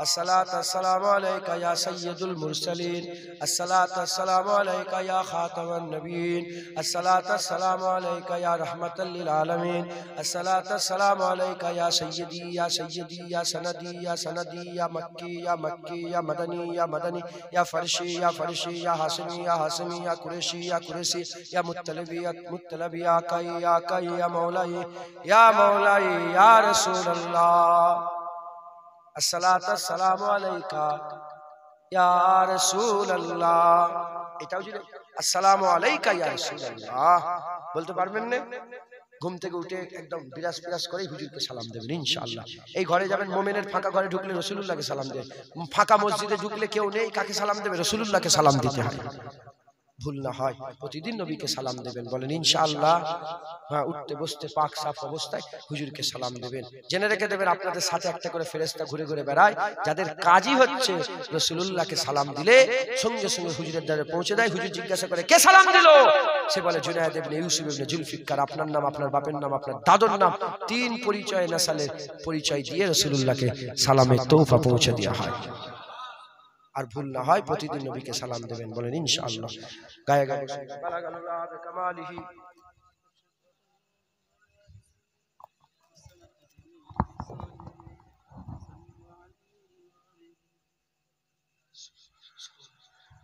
আসসালাতু আসসালামু আলাইকা ইয়া সাইয়্যিদুল মুরসালিন, আসসালাতু আসসালামু আলাইকা ইয়া খাতামান নবিয়্যিন, আসসালাতু আসসালামু আলাইকা ইয়া রাহমাতাল লিল আলামিন, আসসালাতু আসসালামু আলাইকা ইয়া সাইয়্যিদি ইয়া সাইয়্যিদি ইয়া সানাদি ইয়া সানাদি ইয়া মাক্কি ইয়া মাক্কি ইয়া মাদানী ইয়া মাদানী ইয়া ফারশি ইয়া ফারশি ইয়া হাশিমি ইয়া হাশিমি ইয়া কুরেশি ইয়া কুরেশি ইয়া মুত্তালিবি ইয়া মুত্তালিবি ইয়া কাই ইয়া মৌলাই ইয়া মৌলাই ইয়া রাসূলুল্লাহ, আসসালাতু আসসালামু আলাইকা ইয়া রাসূলুল্লাহ। এটাও যদি আসসালামু আলাইকা ইয়া রাসূলুল্লাহ বলতে পারবেন না, ঘুম থেকে উঠে একদম বিরাজ বিরাজ করে হুজুরকে সালাম দেবেন ইনশাআল্লাহ। এই ঘরে যাবেন, মোমেনের ফাঁকা ঘরে ঢুকলে রাসূলুল্লাহকে সালাম দেবেন, ফাঁকা মসজিদে ঢুকলে কেউ নেই, কাকে সালাম দেবে, রাসূলুল্লাহকে সালাম দিতে হয়, ভুল না হয় প্রতিদিন নবীকে সালাম দেবেন, বলেন ইনশাআল্লাহ। হ্যাঁ, উঠতে বসতে পাক সাফ অবস্থায় হুজুরকে সালাম দেবেন। জেনে রেখে দেবেন আপনাদের সাথে একটা করে ফেরেশতা ঘুরে ঘুরে বেড়ায়, যাদের কাজই হচ্ছে রাসূলুল্লাহকে সালাম দিলে সঙ্গে সঙ্গে হুজুরের দ্বারে পৌঁছে দেয়। হুজুর জিজ্ঞাসা করে কে সালাম দিল, সে বলে জুনায়েদ ইবনে ইউসুফ ইবনে জুলফিকার, আপনার নাম, আপনার বাপের নাম, আপনার দাদুর নাম, তিন পরিচয় নাসালের পরিচয় দিয়ে রাসূলুল্লাহকে সালামের তোহফা পৌঁছে দেওয়া হয়। আর ভুল না হয় প্রতিদিন নবীকে সালাম দেবেন, বলেন ইনশাআল্লাহ। গায়ে গায়ে বালাগাল্লাহ বিকামালিহি।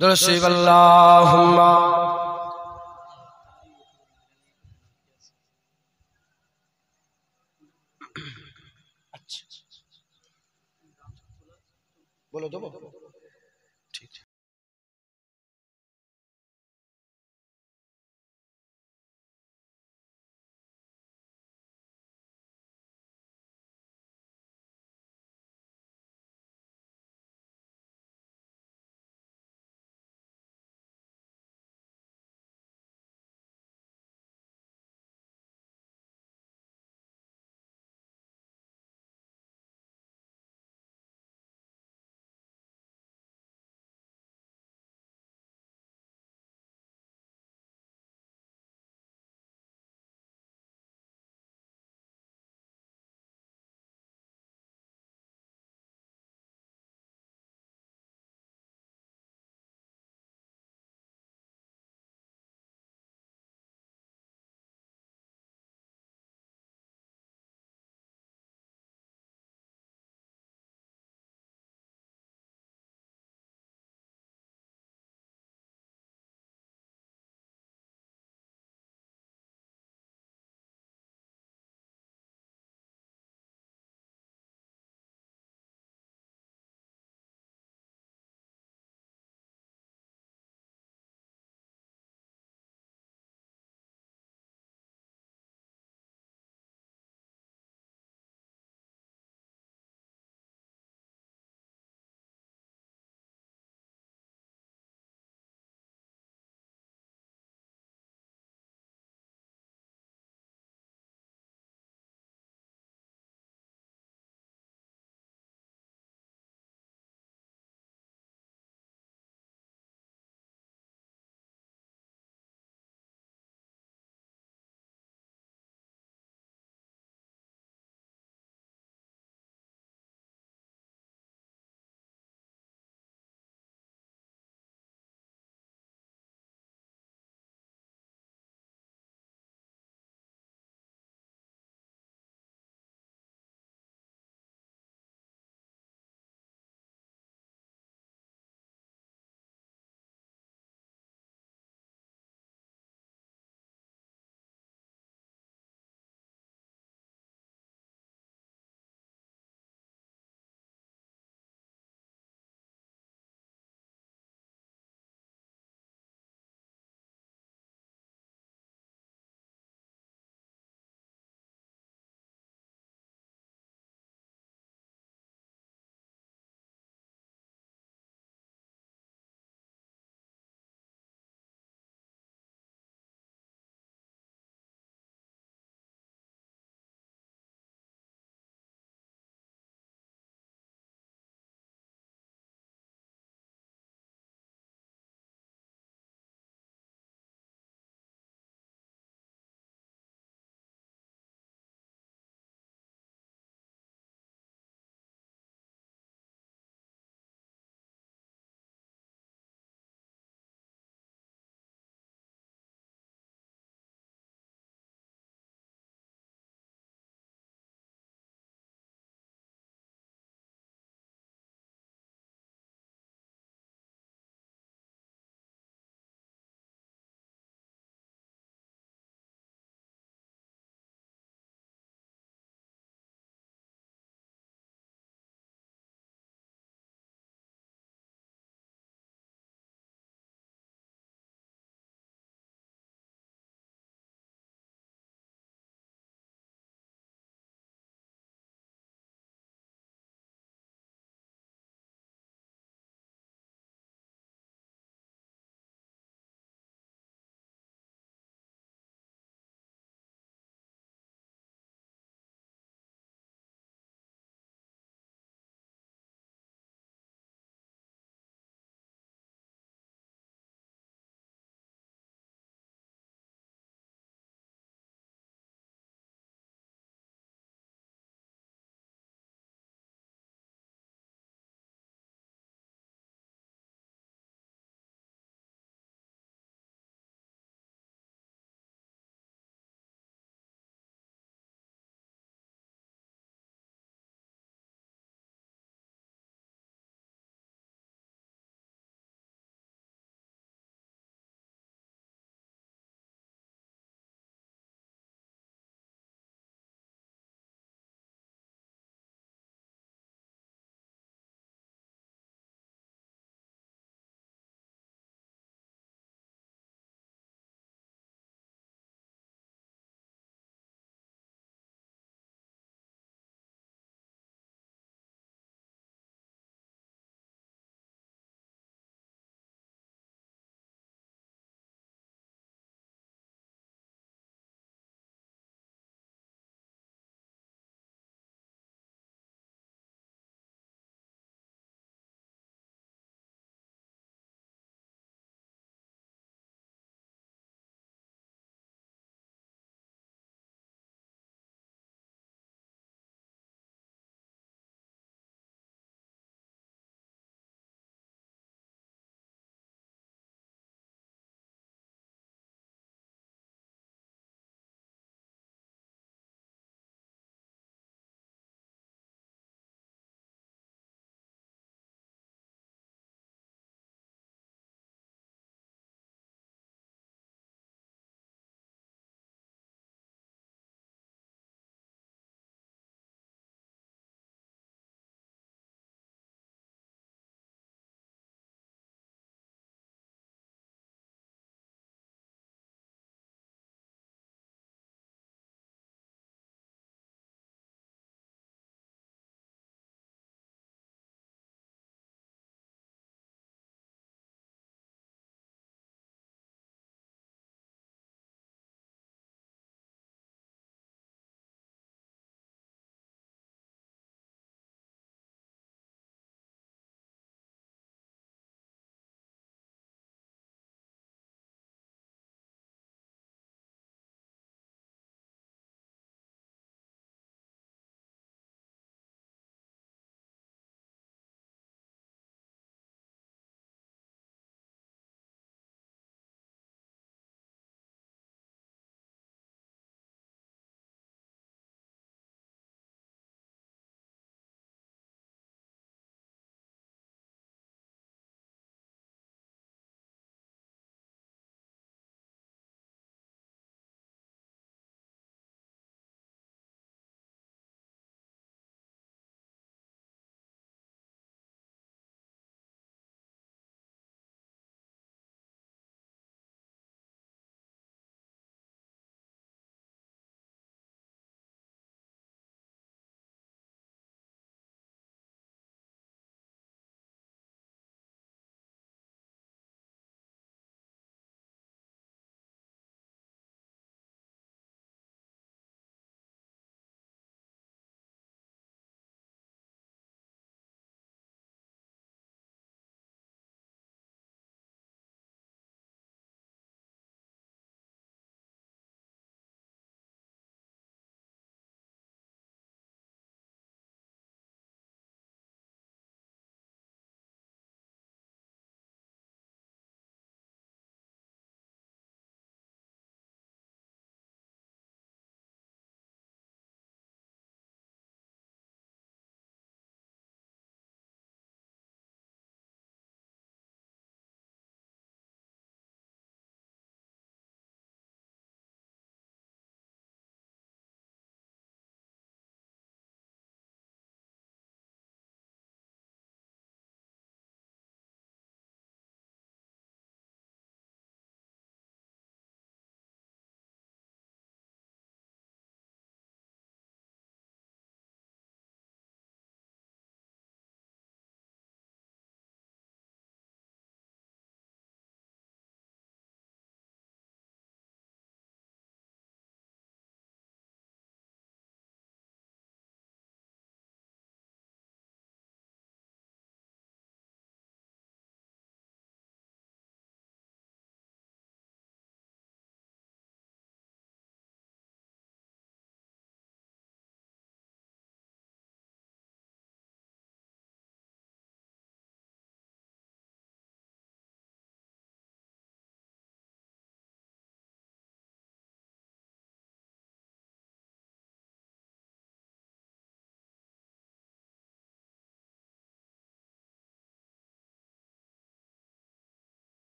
দরুদ আল্লাহুম্মা আচ্ছা বলো দেবো।